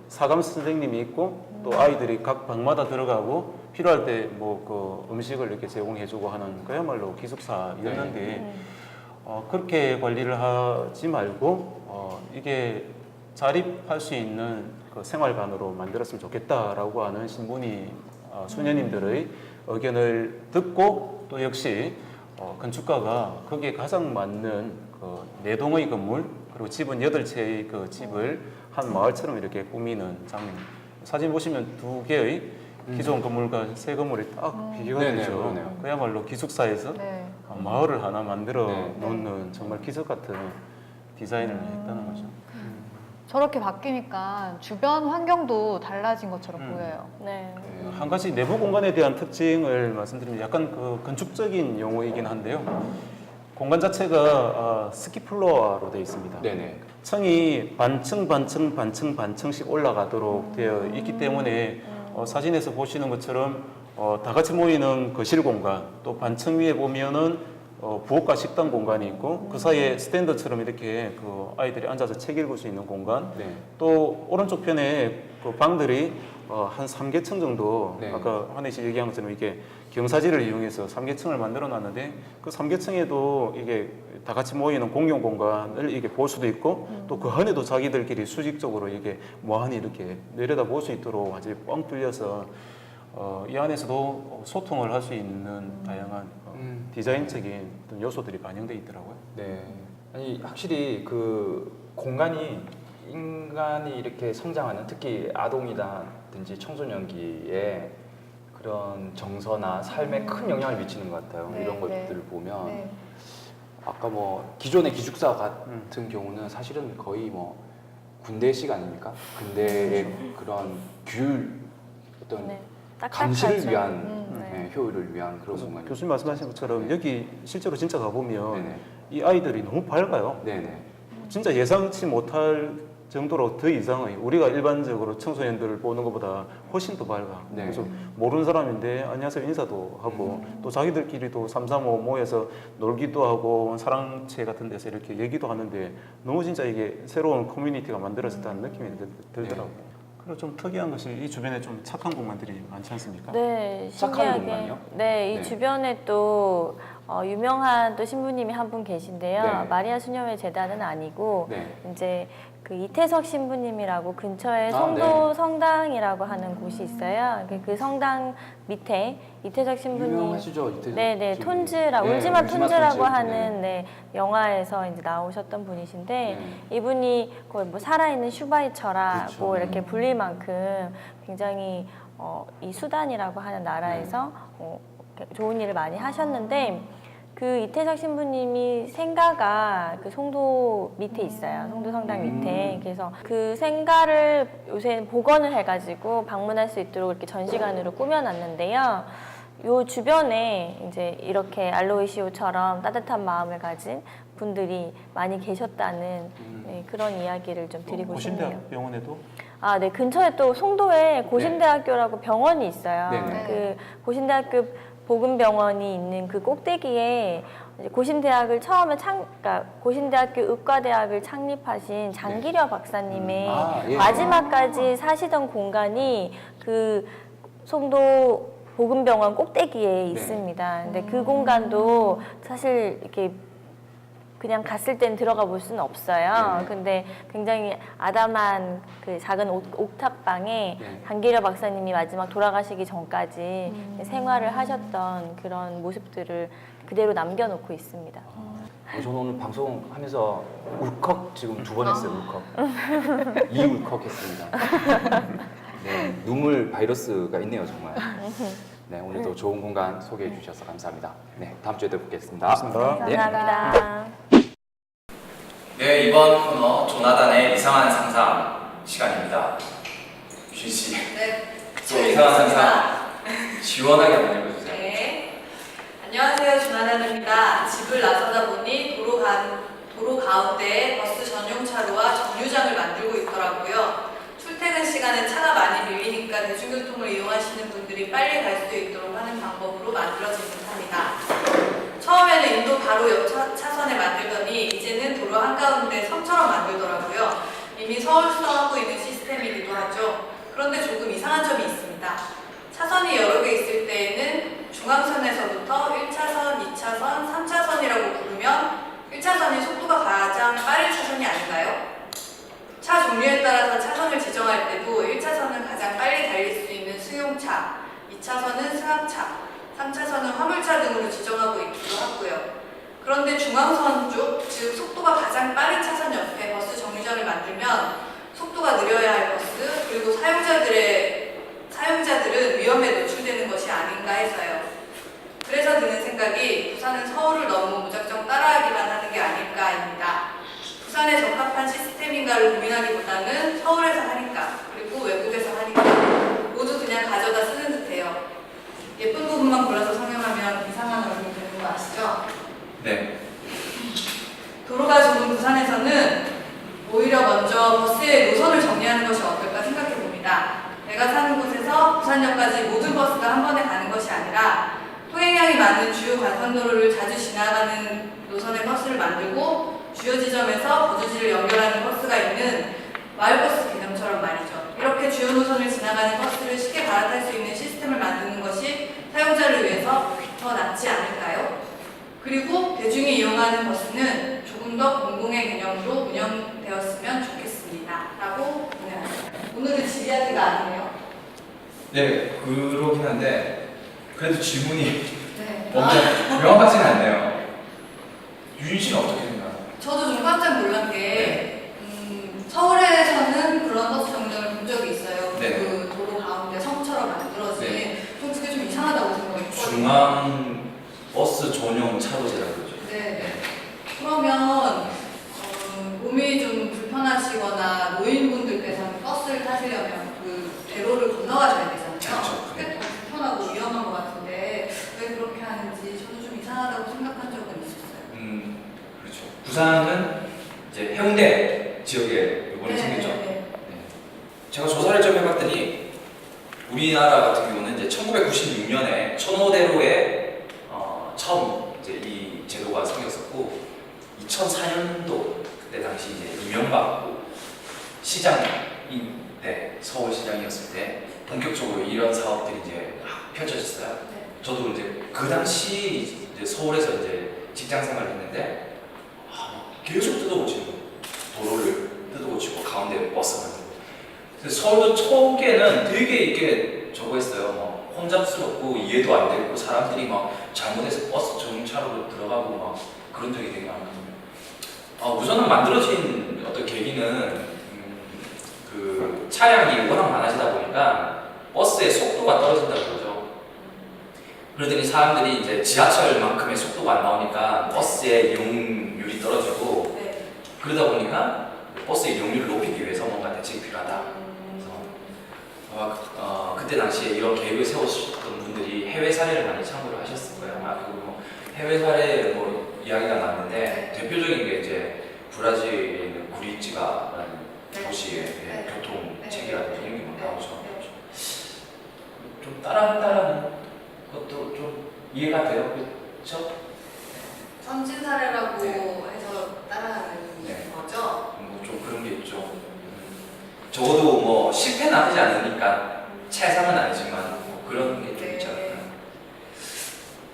사감 선생님이 있고 또 아이들이 각 방마다 들어가고 필요할 때 뭐 그 음식을 이렇게 제공해주고 하는 그야말로 기숙사였는데 그렇게 관리를 하지 말고 이게 자립할 수 있는 그 생활관으로 만들었으면 좋겠다라고 하는 신부님 수녀님들의 의견을 듣고 또 역시 건축가가 거기에 가장 맞는 그 4동의 건물 그리고 집은 8채의 그 집을 한 마을처럼 이렇게 꾸미는 장면. 사진 보시면 2개의 기존 건물과 새 건물이 딱 비교가 네네, 되죠. 그러네요. 그야말로 기숙사에서 네. 마을을 하나 만들어 네. 놓는 정말 기적 같은 디자인을 했다는 거죠. 저렇게 바뀌니까 주변 환경도 달라진 것처럼 보여요. 네. 한 가지 내부 공간에 대한 특징을 말씀드리면 약간 그 건축적인 용어이긴 한데요. 공간 자체가 스키플로어로 되어 있습니다. 네네. 층이 반층씩 올라가도록 되어 있기 때문에 사진에서 보시는 것처럼 다 같이 모이는 거실 공간, 또 반층 위에 보면은 부엌과 식당 공간이 있고 그 사이에 스탠드처럼 이렇게 그 아이들이 앉아서 책 읽을 수 있는 공간, 네. 또 오른쪽 편에 그 방들이 한 3개층 정도 네. 아까 환희 씨 얘기한 것처럼 이게 경사지를 이용해서 3개층을 만들어 놨는데 그 3개층에도 이게 다 같이 모이는 공용 공간을 이게 볼 수도 있고 또 그 안에도 자기들끼리 수직적으로 이게 무한히 이렇게 내려다 볼 수 있도록 아주 뻥 뚫려서 이 안에서도 소통을 할 수 있는 다양한 디자인적인 어떤 요소들이 반영되어 있더라고요. 네. 아니 확실히 그 공간이 인간이 이렇게 성장하는 특히 아동이라든지 청소년기에 그런 정서나 삶에 큰 영향을 미치는 것 같아요. 네, 이런 네. 것들을 보면 네. 아까 뭐 기존의 기숙사 같은 경우는 사실은 거의 뭐 군대식 아닙니까? 군대의 그런 규율 어떤 네. 감시를 딱딱하죠. 위한 네. 네, 효율을 위한 그런 그래서 공간이죠. 교수님 말씀하신 것처럼 여기 실제로 진짜 가보면 네네. 이 아이들이 너무 밝아요. 네네. 진짜 예상치 못할 정도로 더 이상의 우리가 일반적으로 청소년들을 보는 것보다 훨씬 더 밝아. 네. 그래서 모르는 사람인데 안녕하세요 인사도 하고 또 자기들끼리도 335 모여서 놀기도 하고 사랑채 같은 데서 이렇게 얘기도 하는데 너무 진짜 이게 새로운 커뮤니티가 만들어졌다는 느낌이 들더라고요. 그리고 좀 특이한 것이 이 주변에 좀 착한 공간들이 많지 않습니까? 네, 착한 신기하게. 공간이요? 네, 이 네. 주변에 또 유명한 또 신부님이 한 분 계신데요. 네. 마리아 수녀회 재단은 아니고 네. 이제 그 이태석 신부님이라고 근처에 아, 송도 네. 성당이라고 하는 곳이 있어요. 그 성당 밑에 이태석 신부님. 유명하시죠? 이태석 네네, 신부님. 톤즈라 네, 울지마 톤즈라고 톤즈. 하는 네, 영화에서 이제 나오셨던 분이신데 네. 이분이 거의 뭐 살아있는 슈바이처라고 그렇죠. 이렇게 불릴 만큼 굉장히 이 수단이라고 하는 나라에서 좋은 일을 많이 하셨는데 그 이태석 신부님이 생가가 그 송도 밑에 있어요. 송도 성당 밑에. 그래서 그 생가를 요새 복원을 해가지고 방문할 수 있도록 이렇게 전시관으로 꾸며놨는데요. 요 주변에 이제 이렇게 알로이시오처럼 따뜻한 마음을 가진 분들이 많이 계셨다는 네, 그런 이야기를 좀 드리고 싶네요. 고신대학병원에도 아, 네. 근처에 또 송도에 고신대학교라고 병원이 있어요. 네네. 그 고신대학교 보건병원이 있는 그 꼭대기에 이제 고신대학을 처음에 그러니까 고신대학교 의과대학을 창립하신 장기려 박사님의 예. 마지막까지 사시던 공간이 그 송도 보건병원 꼭대기에 있습니다. 근데 그 공간도 사실 이렇게 그냥 갔을 땐 들어가 볼 수는 없어요. 네. 근데 굉장히 아담한 그 작은 옥탑방에 네. 장기려 박사님이 마지막 돌아가시기 전까지 생활을 하셨던 그런 모습들을 그대로 남겨놓고 있습니다. 저는 오늘 방송하면서 울컥 지금 2번 했어요. 울컥. 이울컥했습니다. 네, 눈물 바이러스가 있네요, 정말. 네, 오늘도 좋은 공간 소개해 주셔서 감사합니다. 네, 다음 주에 또 뵙겠습니다. 고맙습니다. 네. 감사합니다. 네, 이번 코너 조나단의 이상한 상상 시간입니다. 유진 씨, 네. 또 이상한 상상 시원하게 한번 읽어주세요. 네. 안녕하세요. 조나단입니다. 집을 나서다 보니 도로 가운데에 버스 전용 차로와 정류장을 만들고 있더라고요. 출퇴근 시간에 차가 많이 밀리니까 대중교통을 이용하시는 분들이 빨리 갈 수 있도록 하는 방법으로 만들어진 듯합니다. 처음에는 인도 바로 옆 차선에 만들더니 이제는 도로 한가운데 섬처럼 만들더라고요. 이미 서울시하고 있는 시스템이기도 하죠. 그런데 조금 이상한 점이 있습니다. 차선이 여러 개 있을 때에는 중앙선에서부터 1차선, 2차선, 3차선이라고 부르면 1차선이 속도가 가장 빠른 차선이 아닌가요? 차 종류에 따라서 차선을 지정할 때도 1차선은 가장 빨리 달릴 수 있는 승용차, 2차선은 승합차, 3차선은 화물차 등으로 지정하고 있기도 하고요. 그런데 중앙선 쪽, 즉 속도가 가장 빠른 차선 옆에 버스 정류장을 만들면 속도가 느려야 할 버스, 그리고 사용자들은 위험에 노출되는 것이 아닌가 해서요. 그래서 드는 생각이 부산은 서울을 너무 무작정 따라하기만 하는 게 아닐까입니다. 부산에 적합한 시스템인가를 고민하기보다는 서울에서 하니까, 그리고 외국에서 하니까 모두 그냥 가져다 쓰는 듯해요. 예쁜 부분만 골라서 성형하면 이상한 얼굴이 되는 거 아시죠? 네. 도로가 좁은 부산에서는 오히려 먼저 버스의 노선을 정리하는 것이 어떨까 생각해 봅니다. 내가 사는 곳에서 부산역까지 모든 버스가 한 번에 가는 것이 아니라 통행량이 많은 주요 간선도로를 자주 지나가는 노선의 버스를 만들고 주요 지점에서 거주지를 연결하는 버스가 있는 마을버스 개념처럼 말이죠. 이렇게 주요 노선을 지나가는 버스를 쉽게 갈아탈 수 있는 시스템을 만드는 것이 사용자를 위해서 더 낫지 않을까요? 그리고 대중이 이용하는 버스는 조금 더 공공의 개념으로 운영되었으면 좋겠습니다. 라고 보내놨습니다. 오늘은 지리아드가 아니네요. 네, 그러긴 한데 그래도 질문이 네. 엄청 명확하지는 않네요. 유진 씨는 어떻게 생각하세요? 저도 좀 깜짝 놀란 게 서울에서는 그런 버스 정류장을 본 적이 있어요. 네. 그 도로 가운데 섬처럼 만들어진. 네. 전 그게 좀 이상하다고 생각했거든요. 중앙 버스 전용 차로제라고 그러죠. 네. 그러면 몸이 좀 불편하시거나 노인분들께서는 버스를 타시려면 그 대로를 건너가셔야 되잖아요. 그렇죠. 그게 더 불편하고 위험한 것 같은데 왜 그렇게 하는지 저도 좀 이상하다고 생각한 적은 있었어요. 그렇죠. 부산은 이제 해운대 지역에 이번에 생겼죠. 네. 제가 조사를 좀 해봤더니 우리나라 같은 경우는 이제 1996년에 천호대로에 처음 이제 이 제도가 생겼었고 2004년도 그때 당시 이제 이명박 시장이 때 서울시장이었을 때 본격적으로 이런 사업들이 이제 막 펼쳐졌어요. 네. 저도 이제 그 당시 이제 서울에서 이제 직장 생활을 했는데 계속 뜯어고치고 도로를 뜯어고치고 가운데 버스 만들고. 근데 서울도 초기에는 되게 이게 저거 했어요. 뭐 혼잡스럽고 이해도 안 되고 사람들이 막 잘못해서 버스 정차로로 들어가고 막 그런 적이 되게 많거든요. 우선은 만들어진 어떤 계기는 그 차량이 워낙 많아지다 보니까 버스의 속도가 떨어진다고 그러죠. 그러더니 사람들이 이제 지하철만큼의 속도가 안 나오니까 버스의 이용률이 떨어지고 네. 그러다 보니까 버스의 이용률을 높이기 위해서 뭔가 대책이 필요하다. 그래서 그때 당시에 이런 계획을 세우셨던 분들이 해외 사례를 많이 참고를 하셨을 거예요. 그리고 뭐 해외 사례 뭐 이야기가 나왔는데 대표적인 게 이제 브라질에 있는 구리찌가라는 네. 도시의 네. 교통 네. 체계라든지 이런 게 막 네. 나오죠. 좀 따라한다라는 것도 좀 이해가 돼요, 그렇죠? 선진 사례라고 네. 해서 따라하는 네. 거죠. 좀 그런 게 있죠. 적어도 뭐 실패는 하지 않으니까 최상은 아니지만 뭐 그런 게 좀 네. 있지 않을까.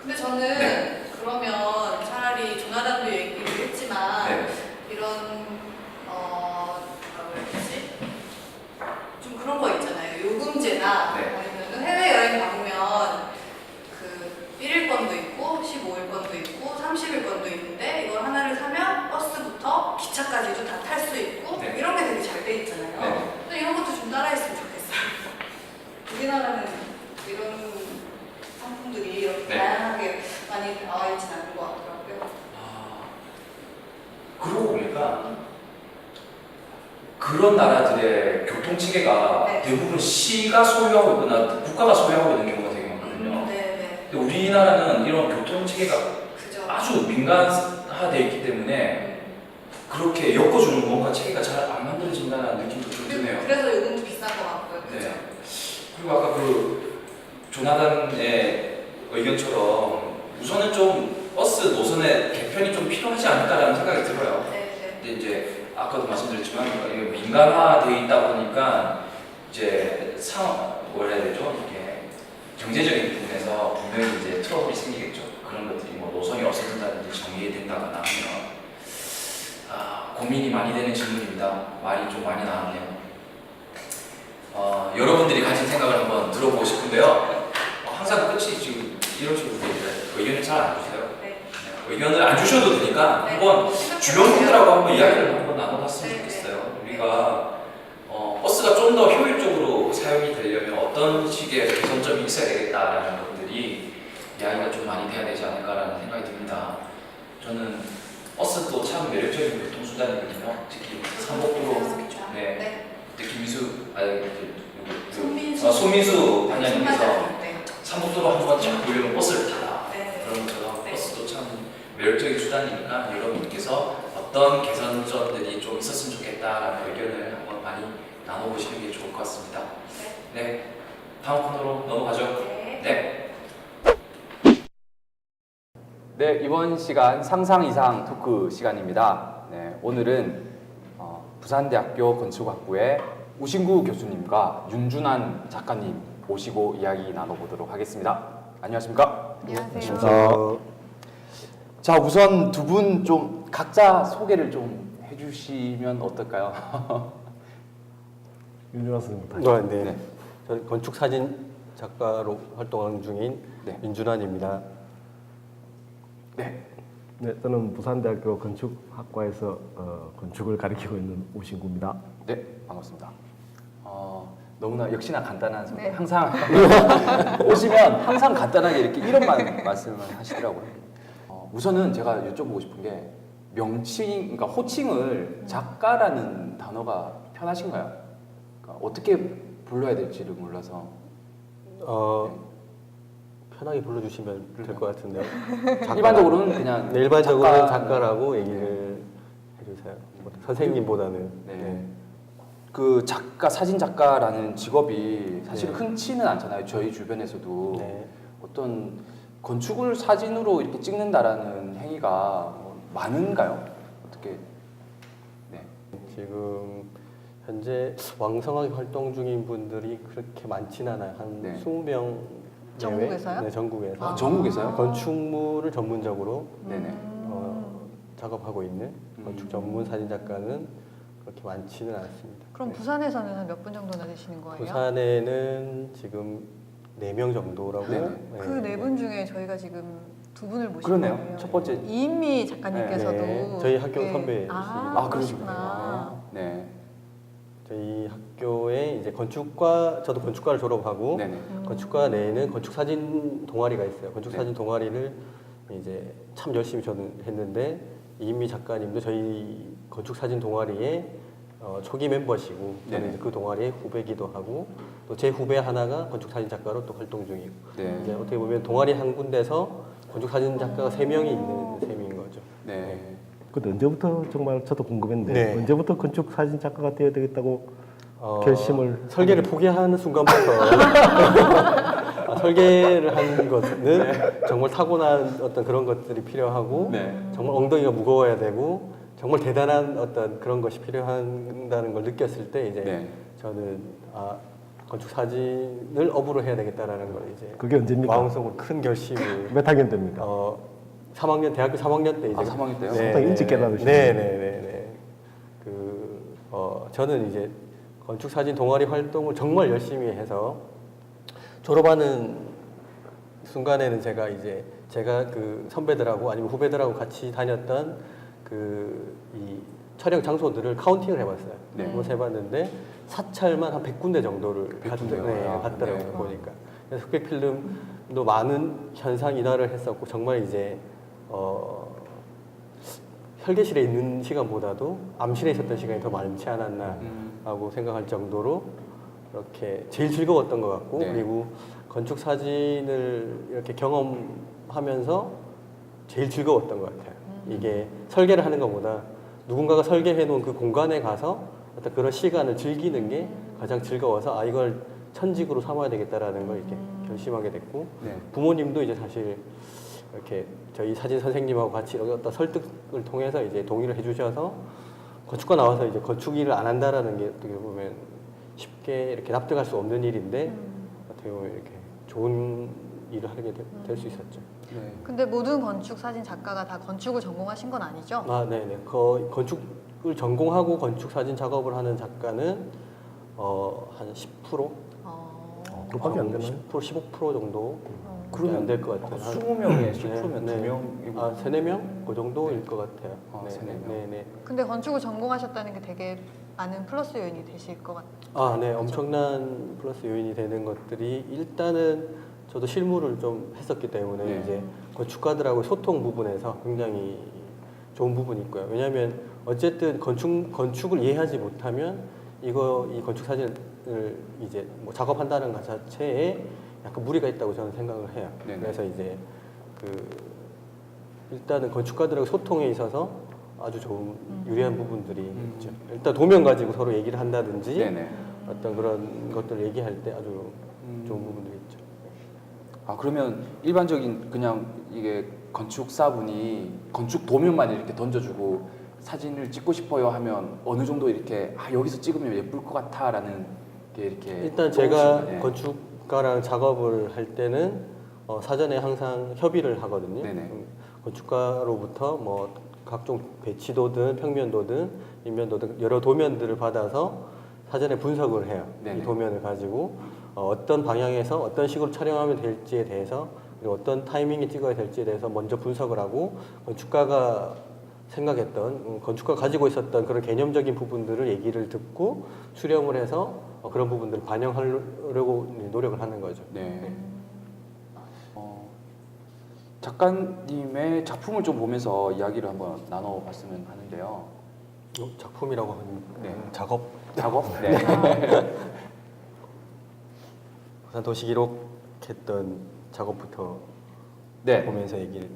근데 저는 네. 그러면 차라리 조나단도 얘기를 했지만 네. 이런 뭐라고 해야 되지? 좀 그런 거 있잖아요. 요금제나 네. 아니면 해외여행 가보면 그 1일권도 있고 15일권도 있고 30일권도 있는데 이걸 하나를 사면 버스부터 기차까지도 다 탈 수 있고 네. 이런 게 되게 잘 돼 있잖아요. 네. 근데 이런 것도 좀 따라했으면 좋겠어요. 우리나라는 이런 상품들이 이렇게 네. 다양하게 많이 나와 있진 않은 것 같더라고요. 그러고 보니까 그런 나라들의 교통체계가 네. 대부분 시가 소유하고 있거나 국가가 소유하고 있는 경우가 되게 많거든요. 네, 근데 우리나라는 이런 교통체계가 그죠. 아주 민간화되어 있기 때문에 그렇게 엮어주는 뭔가 체계가 잘 안 만들어진다는 느낌도 좀 드네요. 그래서 요금도 비싼 것 같고요. 그죠? 네. 그리고 아까 그 조나단의 의견처럼 우선은 좀 버스 노선의 개편이 좀 필요하지 않을까라는 생각이 들어요. 네, 근데 이제 아까도 말씀드렸지만 이게 민간화되어 있다 보니까 이제 뭐라 해야 되죠? 이게 경제적인 부분에서 분명히 이제 트러블이 생기겠죠. 그런 것들이 뭐 노선이 없어진다든지 정리된다거나 하면 고민이 많이 되는 질문입니다. 말이 좀 많이 나왔네요. 여러분들이 가진 생각을 한번 들어보고 싶은데요. 항상 끝이 지금 이런 식으로 되는데 의견을 잘 안 주세요. 네. 의견을 안 주셔도 되니까 네. 한번 주변 분들하고 한번 이야기를 한번 나눠봤으면 네, 좋겠어요. 우리가 버스가 좀 더 효율적으로 사용이 되려면 어떤 식의 개선점이 있어야 되겠다라는 것들이 이야기가 좀 많이 돼야 되지 않을까라는 생각이 듭니다. 저는 버스도 참 매력적인 교통수단이거든요. 특히 삼곡도로 네. 김미수 손민수 단장님께서 삼곡도로 한번 쫙 보려면 버스를 타라. 네. 그런 것처럼 네. 버스도 참 매력적인 수단이니까 여러분께서 어떤 개선점들이 좀 있었으면 좋겠다라는 의견을 한번 많이 나눠보시는 게 좋을 것 같습니다. 네. 다음 코너로 넘어가죠. 네. 네. 네, 이번 시간 상상 이상 토크 시간입니다. 네, 오늘은 부산대학교 건축학부의 우신구 교수님과 윤준환 작가님 모시고 이야기 나눠보도록 하겠습니다. 안녕하십니까? 안녕하세요. 자, 우선 두 분 좀 각자 소개를 좀 해주시면 어떨까요? 윤준환 선생님부터. 네. 네. 저는 건축 사진 작가로 활동하는 중인 네. 윤준환입니다. 네. 네, 저는 부산대학교 건축학과에서 건축을 가르치고 있는 우신구입니다. 네, 반갑습니다. 너무나 역시나 간단한 소개. 네. 항상 오시면 항상 간단하게 이렇게 이런 말씀을 하시더라고요. 우선은 제가 여쭤보고 싶은 게 명칭, 그러니까 호칭을 작가라는 단어가 편하신가요? 그러니까 어떻게 불러야 될지를 몰라서. 편하게 불러주시면 될 것 같은데요. 일반적으로는 그냥 네, 일반적으로는 작가- 작가라고 얘기를 해주세요. 선생님보다는. 네. 그 작가, 사진 작가라는 직업이 사실 네. 흔치는 않잖아요. 저희 주변에서도 네. 어떤 건축을 사진으로 이렇게 찍는다라는 행위가 많은가요? 어떻게? 네. 지금 현재 왕성하게 활동 중인 분들이 그렇게 많지는 않아요. 한 네. 20명 전국에서요? 네, 전국에서. 아, 전국에서요? 건축물을 전문적으로 네네. 작업하고 있는 건축 전문 사진 작가는 그렇게 많지는 않습니다. 그럼 네. 부산에서는 한 몇 분 정도나 되시는 거예요? 부산에는 지금 4명 정도라고. 네네. 그 네 분 중에 저희가 지금 두 분을 모신 그러네요. 거예요. 첫 번째. 이인미 작가님께서도 네. 저희 학교 선배이십니다. 아, 그러시구나. 네. 저희 학교에 이제 저도 건축과를 졸업하고 네네. 건축과 내에는 건축 사진 동아리가 있어요. 건축 사진 동아리를 이제 참 열심히 저는 했는데 이인미 작가님도 저희 건축 사진 동아리에 초기 멤버시고 저는 네네. 이제 그 동아리의 후배기도 하고 또 제 후배 하나가 건축 사진 작가로 또 활동 중이고 네. 이제 어떻게 보면 동아리 한 군데서 건축 사진 작가가 3명이 있는 셈인 거죠. 네. 근데 언제부터 정말 저도 궁금했는데 네. 언제부터 건축 사진 작가가 되어야 되겠다고 결심을 설계를 포기하는 순간부터 설계를 하는 것은 정말 타고난 어떤 그런 것들이 필요하고 네. 정말 엉덩이가 무거워야 되고 정말 대단한 어떤 그런 것이 필요한다는 걸 느꼈을 때 이제 네. 저는 건축 사진을 업으로 해야 되겠다라는 걸 이제 그게 언제입니까? 마음속으로 큰 결심을 몇 학년 됩니까? 3학년 대학교 3학년 때 이제 3학년 때요? 상당히 일찍 깨달으시네요. 네네네네. 저는 이제 건축 사진 동아리 활동을 정말 열심히 해서 졸업하는 순간에는 제가 그 선배들하고 아니면 후배들하고 같이 다녔던 이 촬영 장소들을 카운팅을 해봤어요. 네. 그걸 해봤는데 사찰만 한 100군데 정도를 100군데요? 봤더라고요. 네. 보니까. 그래서 흑백 필름도 많은 현상 인화를 했었고 정말 이제 혈계실에 있는 시간보다도 암실에 있었던 시간이 더 많지 않았나 하고 생각할 정도로 이렇게 제일 즐거웠던 것 같고 네. 그리고 건축 사진을 이렇게 경험하면서 제일 즐거웠던 것 같아요. 이게 설계를 하는 것보다 누군가가 설계해 놓은 그 공간에 가서 어떤 그런 시간을 즐기는 게 가장 즐거워서 이걸 천직으로 삼아야 되겠다라는 걸 이렇게 결심하게 됐고 네. 부모님도 이제 사실 이렇게 저희 사진 선생님하고 같이 어떤 설득을 통해서 이제 동의를 해주셔서 건축과 나와서 이제 건축 일을 안 한다라는 게 어떻게 보면 쉽게 이렇게 납득할 수 없는 일인데 어떻게 보면 이렇게 좋은 일을 하게 될 수 있었죠. 네. 근데 모든 건축 사진 작가가 다 건축을 전공하신 건 아니죠? 네네. 건축을 전공하고 건축 사진 작업을 하는 작가는 한 10%? 그밖에 안 되나요? 10%, 15% 정도 그러면 안 될 것 같아요. 20명에 10%면 네. 2명이고 3, 4명? 그 정도일 것 같아요. 세네 명. 네네. 근데 건축을 전공하셨다는 게 되게 많은 플러스 요인이 되실 것 같아요. 네. 엄청난 플러스 요인이 되는 것들이 일단은 저도 실무를 좀 했었기 때문에 네. 이제 건축가들하고 소통 부분에서 굉장히 좋은 부분이 있고요. 왜냐하면 어쨌든 건축을 이해하지 못하면 이 건축 사진을 이제 뭐 작업한다는 것 자체에 약간 무리가 있다고 저는 생각을 해요. 네네. 그래서 이제 일단은 건축가들하고 소통에 있어서 아주 좋은 유리한 부분들이 있죠. 일단 도면 가지고 서로 얘기를 한다든지 네네. 어떤 그런 것들을 얘기할 때 아주 좋은 부분들이 있죠. 그러면 일반적인 그냥 이게 건축사분이 건축 도면만 이렇게 던져주고 사진을 찍고 싶어요 하면 어느 정도 이렇게 여기서 찍으면 예쁠 것 같아라는 게 이렇게 일단 제가 떠오르시나요? 건축가랑 작업을 할 때는 사전에 항상 협의를 하거든요. 네네. 건축가로부터 뭐 각종 배치도든 평면도든 인면도든 여러 도면들을 받아서 사전에 분석을 해요. 네네. 이 도면을 가지고 어떤 방향에서 어떤 식으로 촬영하면 될지에 대해서 그리고 어떤 타이밍에 찍어야 될지에 대해서 먼저 분석을 하고 건축가가 생각했던 건축가가 가지고 있었던 그런 개념적인 부분들을 얘기를 듣고 수렴을 해서 그런 부분들을 반영하려고 노력을 하는 거죠. 네. 작가님의 작품을 좀 보면서 이야기를 한번 나눠봤으면 하는데요. 작품이라고 하면 네. 작업. 네. 부산 도시 기록했던 작업부터 네. 보면서 얘기를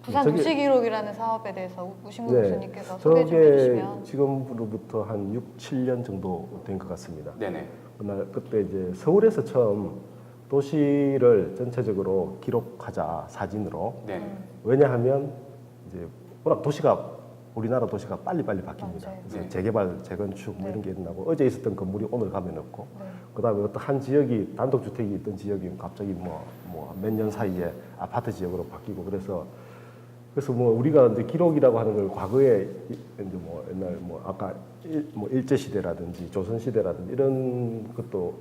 부산 저기- 도시기록이라는 사업에 대해서 우신구 네, 교수님께서 소개 좀 저게 해주시면. 지금으로부터 한 6, 7년 정도 된 것 같습니다. 네네. 그때 이제 서울에서 처음 도시를 전체적으로 기록하자 사진으로. 네. 왜냐하면 이제 워낙 도시가 우리나라 도시가 빨리빨리 바뀝니다. 맞아요. 그래서 네. 재개발, 재건축 뭐 이런 게 일어나고 어제 있었던 건물이 오늘 가면 없고 네. 그다음에 어떤 한 지역이 단독주택이 있던 지역이 갑자기 뭐 몇 년 사이에 아파트 지역으로 바뀌고 그래서 뭐 우리가 이제 기록이라고 하는 걸 과거에 이제 뭐 옛날 뭐 아까 일제 시대라든지 조선 시대라든지 이런 것도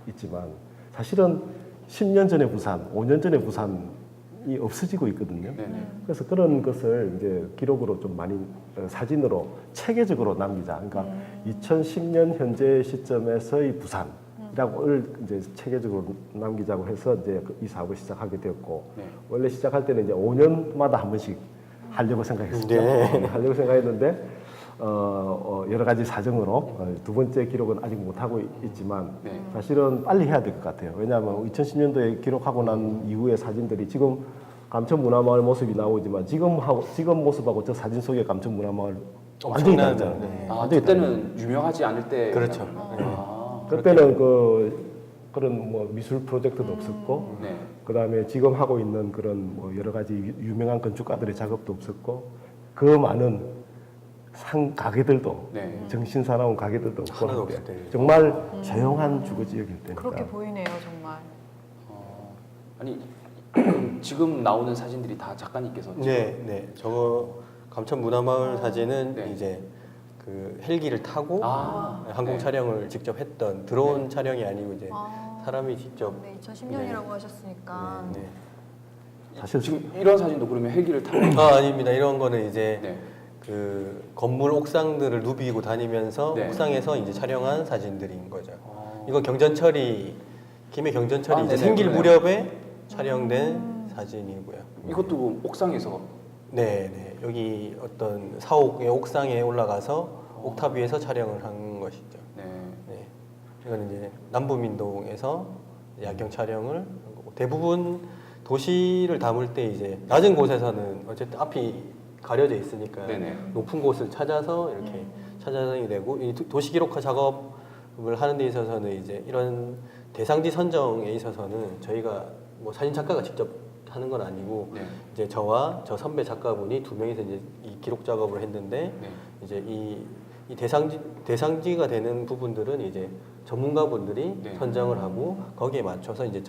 있지만 사실은 10년 전의 부산, 5년 전의 부산이 없어지고 있거든요. 네네. 그래서 그런 것을 이제 기록으로 좀 많이 사진으로 체계적으로 남기자. 그러니까 2010년 현재 시점에서의 부산이라고를 이제 체계적으로 남기자고 해서 이제 이 사업을 시작하게 되었고 네. 원래 시작할 때는 이제 5년마다 한 번씩 하려고 생각했었죠. 네. 하려고 생각했는데 여러 가지 사정으로 두 번째 기록은 아직 못 하고 있지만 네. 사실은 빨리 해야 될 것 같아요. 왜냐하면 2010년도에 기록하고 난 이후의 사진들이 지금 감천문화마을 모습이 나오지만 지금 모습하고 저 사진 속의 감천문화마을 완전히 엄청난, 다르잖아요. 네. 아, 완전히 그때는 유명하지 않을 때. 그렇죠. 아, 그때는 그런 뭐 미술 프로젝트도 없었고, 네. 그 다음에 지금 하고 있는 그런 뭐 여러 가지 유명한 건축가들의 작업도 없었고, 그 많은 가게들도 네. 정신 사나운 가게들도 없고 하나도 한데 없을 때. 정말 조용한 주거 지역일 때니까. 그렇게 보이네요, 정말. 아니 지금 나오는 사진들이 다 작가님께서 네, 네. 저거 감천문화마을 사진은 네. 이제 그 헬기를 타고 아, 항공 네. 촬영을 직접 했던 드론 네. 촬영이 아니고 이제 아. 사람이 직접 네, 2010년이라고 하셨으니까. 네, 네. 사실 지금 이런 사진도 그러면 헬기를 타고. 아닙니다. 이런 거는 이제 네. 그 건물 옥상들을 누비고 다니면서 네. 옥상에서 이제 촬영한 사진들인 거죠. 어. 이거 경전철이 김해 경전철이 아, 이제 네네, 생길 그러네요. 무렵에 촬영된 사진이고요. 이것도 옥상에서. 네, 네. 여기 어떤 사옥의 옥상에 올라가서 옥탑 위에서 촬영을 한 것이죠. 네. 네. 이거는 이제 남부민동에서 야경 촬영을 한 거고 대부분 도시를 담을 때 이제 낮은 곳에서는 어쨌든 앞이 가려져 있으니까 네네. 높은 곳을 찾아서 이렇게 찾아다니게 되고 이 도시 기록화 작업을 하는 데 있어서는 이제 이런 대상지 선정에 있어서는 저희가 뭐 사진 작가가 직접 하는 건 아니고 네. 이제 저와 저 선배 작가분이 두 명이서 이제 이 기록 작업을 했는데 네. 이제 이 대상지가 되는 부분들은 이제 전문가분들이 네. 선정을 하고 거기에 맞춰서 이제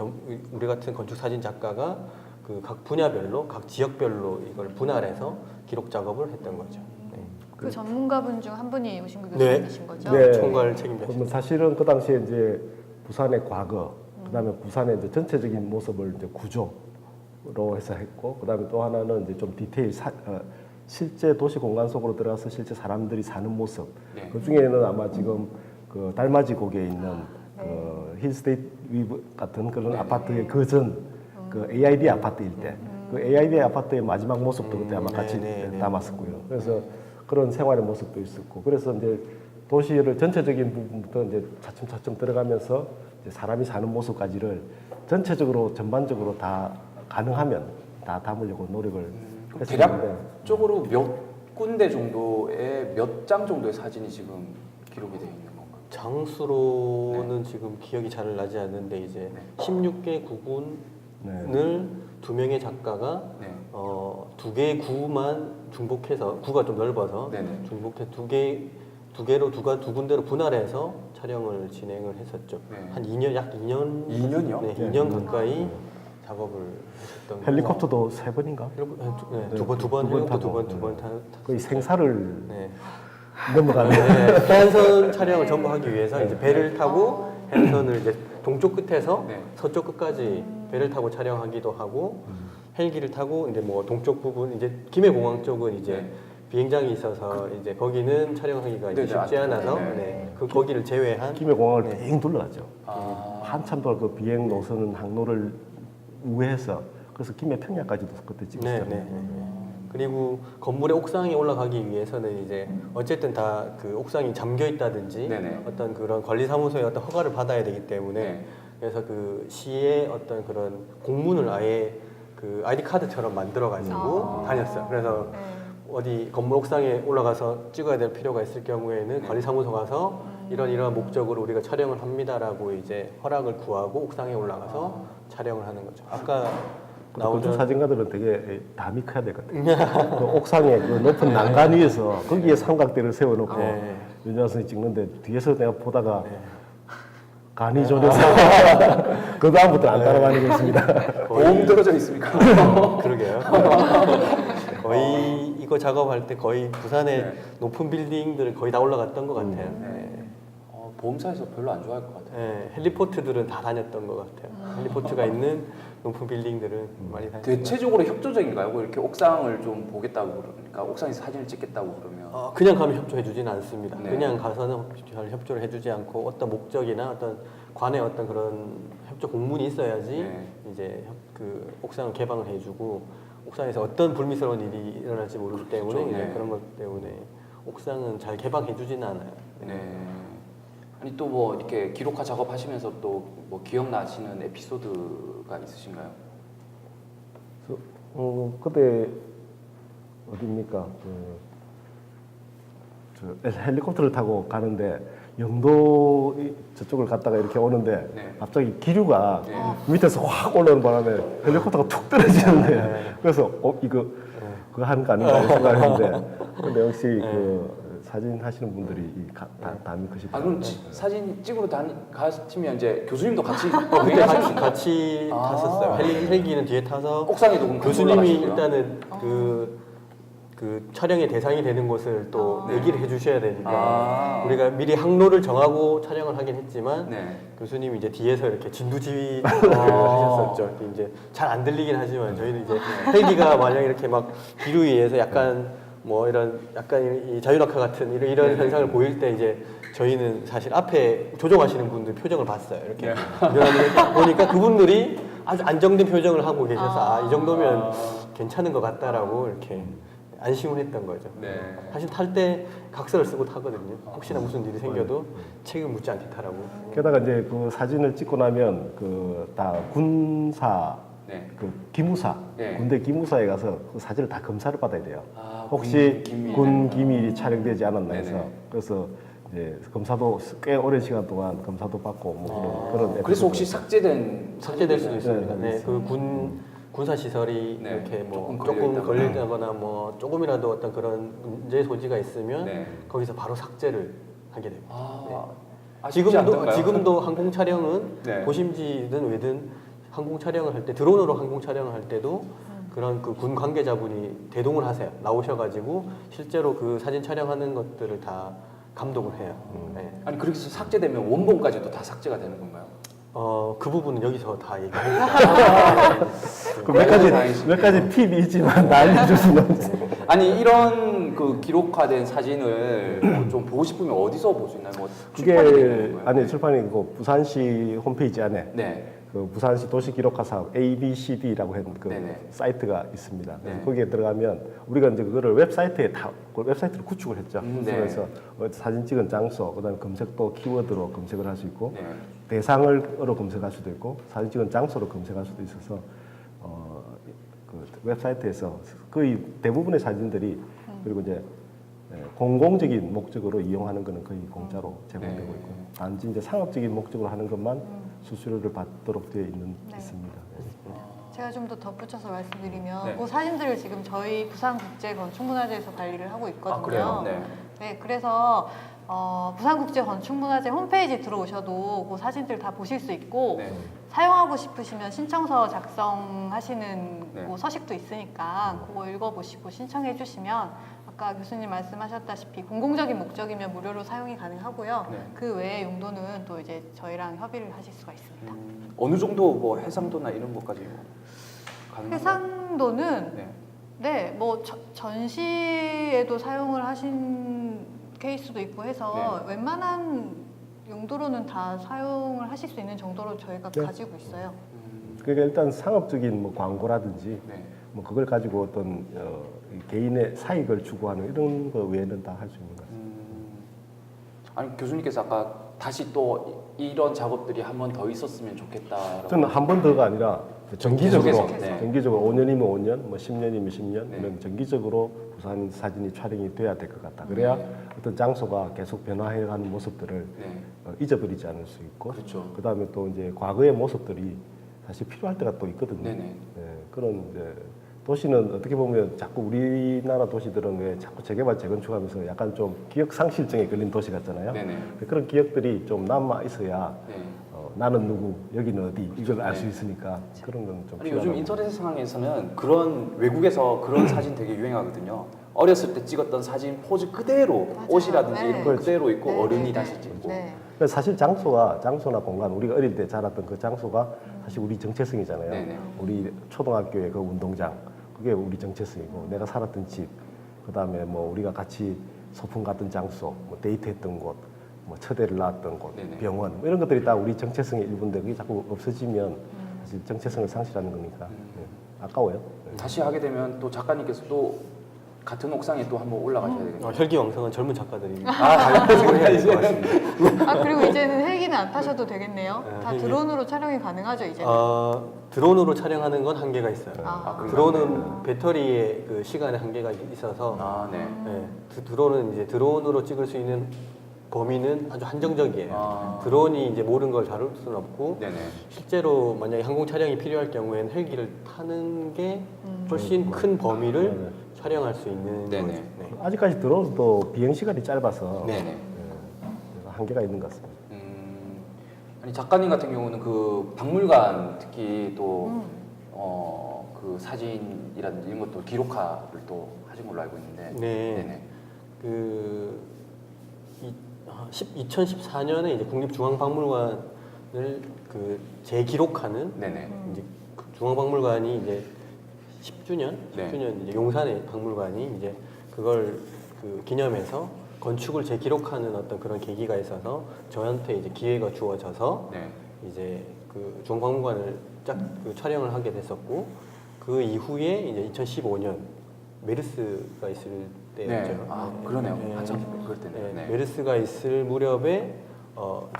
우리 같은 건축 사진 작가가 그 각 분야별로 각 지역별로 이걸 분할해서 기록 작업을 했던 거죠. 네. 그 전문가분 중 한 분이 우신구 네. 교수님이신 거죠? 네. 총괄 책임자시죠. 그러면 사실은 그 당시에 이제 부산의 과거, 그다음에 부산의 이제 전체적인 모습을 이제 구조로 해서 했고, 그다음에 또 하나는 이제 좀 디테일 실제 도시 공간 속으로 들어가서 실제 사람들이 사는 모습. 네. 그 중에는 아마 지금 그 달맞이 곡에 있는 그 힐스테이트 위브 같은 그런 네. 아파트의 그전 그 AID 아파트일 때, 그 AID 아파트의 마지막 모습도 그때 아마 같이 네. 담았었고요. 그래서 그런 생활의 모습도 있었고, 그래서 이제 도시를 전체적인 부분부터 이제 차츰차츰 들어가면서 이제 사람이 사는 모습까지를 전체적으로 전반적으로 다 가능하면 다 담으려고 노력을 그럼 했었는데, 대략적으로 몇 군데 정도의 몇 장 정도의 사진이 지금 기록이 되어 있는 건가요? 장수로는 지금 기억이 잘 나지 않는데 이제 16개 구군을 네. 두 명의 작가가 네. 두 개의 구만 중복해서 구가 좀 넓어서 네네. 중복해 두 개로 두 군데로 분할해서 촬영을 진행을 했었죠. 네. 한 2년 약 2년 2년이요? 네, 네. 2년 가까이 작업을 했었던 헬리콥터도 3번인가? 두번 타고, 두번 거의 생사를 네. 넘어가는. 네, 해안선 촬영을 전부 하기 위해서 이제 배를 타고 해안선을 이제 동쪽 끝에서 네. 서쪽 끝까지 배를 타고 촬영하기도 하고 헬기를 타고 이제 뭐 동쪽 부분 이제 김해공항 쪽은 이제 네. 비행장이 있어서 이제 거기는 촬영하기가 이제 네, 네, 쉽지 않아서 네. 네, 그 거기를 제외한 김해공항을 네. 빙 둘러갔죠. 아. 한참 동안 그 비행 노선은 항로를 우회해서 그래서 김해 평야까지도 그때 네, 찍었어요. 네, 네. 그리고 건물의 옥상에 올라가기 위해서는 이제 어쨌든 다 그 옥상이 잠겨 있다든지 네네. 어떤 그런 관리사무소의 어떤 허가를 받아야 되기 때문에 네. 그래서 그 시의 어떤 그런 공문을 아예 그 아이디 카드처럼 만들어 가지고 다녔어요. 그래서 어디 건물 옥상에 올라가서 찍어야 될 필요가 있을 경우에는 네. 관리사무소 가서 이런 목적으로 우리가 촬영을 합니다라고 이제 허락을 구하고 옥상에 올라가서 촬영을 하는 거죠. 아까 건축 사진가들은 되게 담이 커야 되거든요. 그 옥상에 그 높은 난간 위에서 거기에 삼각대를 세워놓고 네. 윤정환 선생님 찍는데 뒤에서 내가 보다가 간이 졸여서 그 다음부터 안 따라다니겠습니다. 보험 들어져 있습니까? 그러게요. 거의 이거 작업할 때 거의 부산의 네. 높은 빌딩들을 거의 다 올라갔던 것 같아요. 네. 보험사에서 별로 안 좋아할 것 같아요. 네, 헬리포트들은 다 다녔던 것 같아요. 헬리포트가 있는 높은 빌딩들은 많이 다녔어요. 대체적으로 협조적인가요? 뭐 이렇게 옥상을 좀 보겠다고 그러니까 옥상에서 사진을 찍겠다고 그러면 그냥 가면 협조해주지는 않습니다. 네. 그냥 가서는 잘 협조를 해주지 않고 어떤 목적이나 어떤 관에 어떤 그런 협조 공문이 있어야지 네. 이제 그 옥상을 개방을 해주고 옥상에서 어떤 불미스러운 일이 일어날지 모르기 때문에 그렇죠. 이제 네. 그런 것 때문에 옥상은 잘 개방해주지는 않아요. 네. 아니 또 뭐 이렇게 기록화 작업하시면서 또 뭐 기억나시는 에피소드가 있으신가요? 그때 어디입니까? 저 헬리콥터를 타고 가는데 영도 저쪽을 갔다가 이렇게 오는데 네. 갑자기 기류가 네. 밑에서 확 올라오는 바람에 헬리콥터가 툭 떨어지는데 그래서 이거 그거 하는 거 아닌가 생각했는데 근데 역시 그 사진 하시는 분들이 담이 크시다. 그럼 사진 찍으러 가시면 이제 교수님도 같이 그때 같이 아. 탔었어요. 헬기는 뒤에 타서 옥상에도 그럼 교수님이 올라가시고요? 일단은 그 촬영의 대상이 되는 곳을 또 네. 얘기를 해주셔야 되니까 우리가 미리 항로를 정하고 촬영을 하긴 했지만 네. 교수님이 이제 뒤에서 이렇게 진두지휘를 하셨었죠. 이제 잘 안 들리긴 하지만 저희는 이제 헬기가 만약 이렇게 막 기류 위에서 약간 뭐 이런 약간 이 자유낙하 같은 이런 현상을 보일 때 이제 저희는 사실 앞에 조종하시는 분들 표정을 봤어요. 이렇게 일어나는 거 보니까 그분들이 아주 안정된 표정을 하고 계셔서 이 정도면 괜찮은 것 같다라고 이렇게 안심을 했던 거죠. 네. 사실 탈 때 각서를 쓰고 타거든요. 혹시나 무슨 일이 생겨도 책임 묻지 않게 타라고. 게다가 이제 그 사진을 찍고 나면 그 다 군사 네. 그 기무사 네. 군대 기무사에 가서 그 사진을 다 검사를 받아야 돼요. 아, 혹시 기밀. 군 기밀이 촬영되지 않았나 해서 네네. 그래서 이제 검사도 꽤 오랜 시간 동안 검사도 받고 뭐 그런 그래서 혹시 에피소드가 삭제될 수도 있습니다. 네, 네, 그 군사 시설이 네, 이렇게 뭐 조금 조금 걸리거나 뭐 조금이라도 어떤 그런 문제 소지가 있으면 네. 거기서 바로 삭제를 하게 됩니다. 쉽지 않던가요? 지금도 항공 촬영은 네. 도심지든 왜든 항공 촬영을 할 때 드론으로 항공 촬영을 할 때도 그런 그 군 관계자분이 대동을 하세요. 나오셔가지고 실제로 그 사진 촬영하는 것들을 다 감독을 해요. 네. 아니 그렇게 해서 삭제되면 원본까지도 다 삭제가 되는 건가요? 그 부분은 여기서 다 얘기합니다. 몇 가지 팁이 있지만 다 알려줄 수는 없어요. 아니 이런 그 기록화된 사진을 뭐좀 보고 싶으면 어디서 볼 수 있나요? 뭐 출판이 그게 되는 건가요? 아니 출판이 그 부산시 홈페이지 안에 네. 그 부산시 도시기록화 사업 ABCD라고 하는 그 네네. 사이트가 있습니다. 그래서 네. 거기에 들어가면 우리가 이제 그거를 웹사이트에 그 웹사이트를 구축을 했죠. 네. 그래서 사진 찍은 장소, 그다음에 검색도 키워드로 검색을 할 수 있고 네. 대상으로 검색할 수도 있고 사진 찍은 장소로 검색할 수도 있어서 그 웹사이트에서 거의 대부분의 사진들이 그리고 이제 공공적인 목적으로 이용하는 것은 거의 공짜로 제공되고 네. 있고 단지 이제 상업적인 목적으로 하는 것만 수수료를 받도록 되어 있습니다. 제가 좀 더 덧붙여서 말씀드리면 네. 그 사진들을 지금 저희 부산국제건축문화재에서 관리를 하고 있거든요. 그래요? 네. 네, 그래서 부산국제건축문화재 홈페이지 들어오셔도 그 사진들 다 보실 수 있고 네. 사용하고 싶으시면 신청서 작성하시는 네. 그 서식도 있으니까 그거 읽어보시고 신청해 주시면 아까 교수님 말씀하셨다시피 공공적인 목적이면 무료로 사용이 가능하고요. 네. 그 외의 용도는 또 이제 저희랑 협의를 하실 수가 있습니다. 어느 정도 뭐 해상도나 이런 것까지 뭐 가능한가요? 해상도는 네. 네, 뭐 전시에도 사용을 하신 케이스도 있고 해서 네. 웬만한 용도로는 다 사용을 하실 수 있는 정도로 저희가 네. 가지고 있어요. 그러니까 일단 상업적인 뭐 광고라든지 네. 뭐 그걸 가지고 어떤 개인의 사익을 추구하는 이런 거 외에는 다 할 수 있는 것 같습니다. 아니 교수님께서 아까 다시 또 이런 작업들이 한 번 더 있었으면 좋겠다. 저는 한 번 더가 아니라 정기적으로 계속해서, 네. 정기적으로 5년이면 5년, 뭐 10년이면 10년 네. 이런 정기적으로 부산 사진이 촬영이 돼야 될 것 같다. 그래야 어떤 장소가 계속 변화해가는 모습들을 네. 잊어버리지 않을 수 있고, 그렇죠. 그다음에 또 이제 과거의 모습들이 사실 필요할 때가 또 있거든요. 네네. 예, 그런 이제 도시는 어떻게 보면 자꾸 우리나라 도시들은 왜 자꾸 재개발 재건축하면서 약간 좀 기억 상실증에 걸린 도시 같잖아요. 네네. 그런 기억들이 좀 남아 있어야 네. 나는 누구, 여기는 어디 이걸 알 수 있으니까 그런 건 좀 아니 요즘 인터넷 상황에서는 그런 외국에서 그런 사진 되게 유행하거든요. 어렸을 때 찍었던 사진 포즈 그대로 맞아요. 옷이라든지 네. 이런 거 그대로 있고 네, 어른이 네, 다시 네. 찍고. 네. 사실 장소나 공간, 우리가 어릴 때 자랐던 그 장소가 사실 우리 정체성이잖아요. 네네. 우리 초등학교의 그 운동장, 그게 우리 정체성이고, 내가 살았던 집, 그 다음에 뭐 우리가 같이 소풍 갔던 장소, 뭐 데이트했던 곳, 뭐 처대를 나왔던 곳, 네네. 병원, 뭐 이런 것들이 다 우리 정체성의 일부인데 그게 자꾸 없어지면 사실 정체성을 상실하는 거니까 아까워요. 네. 다시 하게 되면 또 작가님께서 또 같은 옥상에 또 한번 올라가셔야 되겠네요. 혈기왕성한 젊은 작가들이 당연히 해야 될 것 같습니다. 아 그리고 이제는 헬기는 안 타셔도 되겠네요. 네, 다 헬기. 드론으로 촬영이 가능하죠 이제는. 드론으로 촬영하는 건 한계가 있어요. 아. 드론은 배터리의 그 시간에 한계가 있어서 아, 네. 드론은 이제 드론으로 찍을 수 있는 범위는 아주 한정적이에요. 아. 드론이 이제 모든 걸 다룰 수는 없고 네네. 실제로 만약에 항공 촬영이 필요할 경우에는 헬기를 타는 게 훨씬 큰 범위를 촬영할 수 있는 네네. 거죠. 네. 아직까지 들어도 비행 시간이 짧아서 네네. 그래서 한계가 있는 것 같습니다. 아니 작가님 같은 경우는 그 박물관 특히 또 그 사진이라든지 이런 것도 기록화를 또 하신 걸로 알고 있는데. 네. 네네. 그 2014년에 이제 국립중앙박물관을 그 재기록하는 네네. 이제 그 중앙박물관이 이제 10주년 네. 이제 용산의 박물관이 이제 그걸 그 기념해서 건축을 재기록하는 어떤 그런 계기가 있어서 저한테 이제 기회가 주어져서 네. 이제 그 중앙박물관을 그 촬영을 하게 됐었고 그 이후에 이제 2015년 메르스가 있을 때였죠. 네. 아, 그러네요. 한참 그럴 때네요. 네, 네. 메르스가 있을 무렵에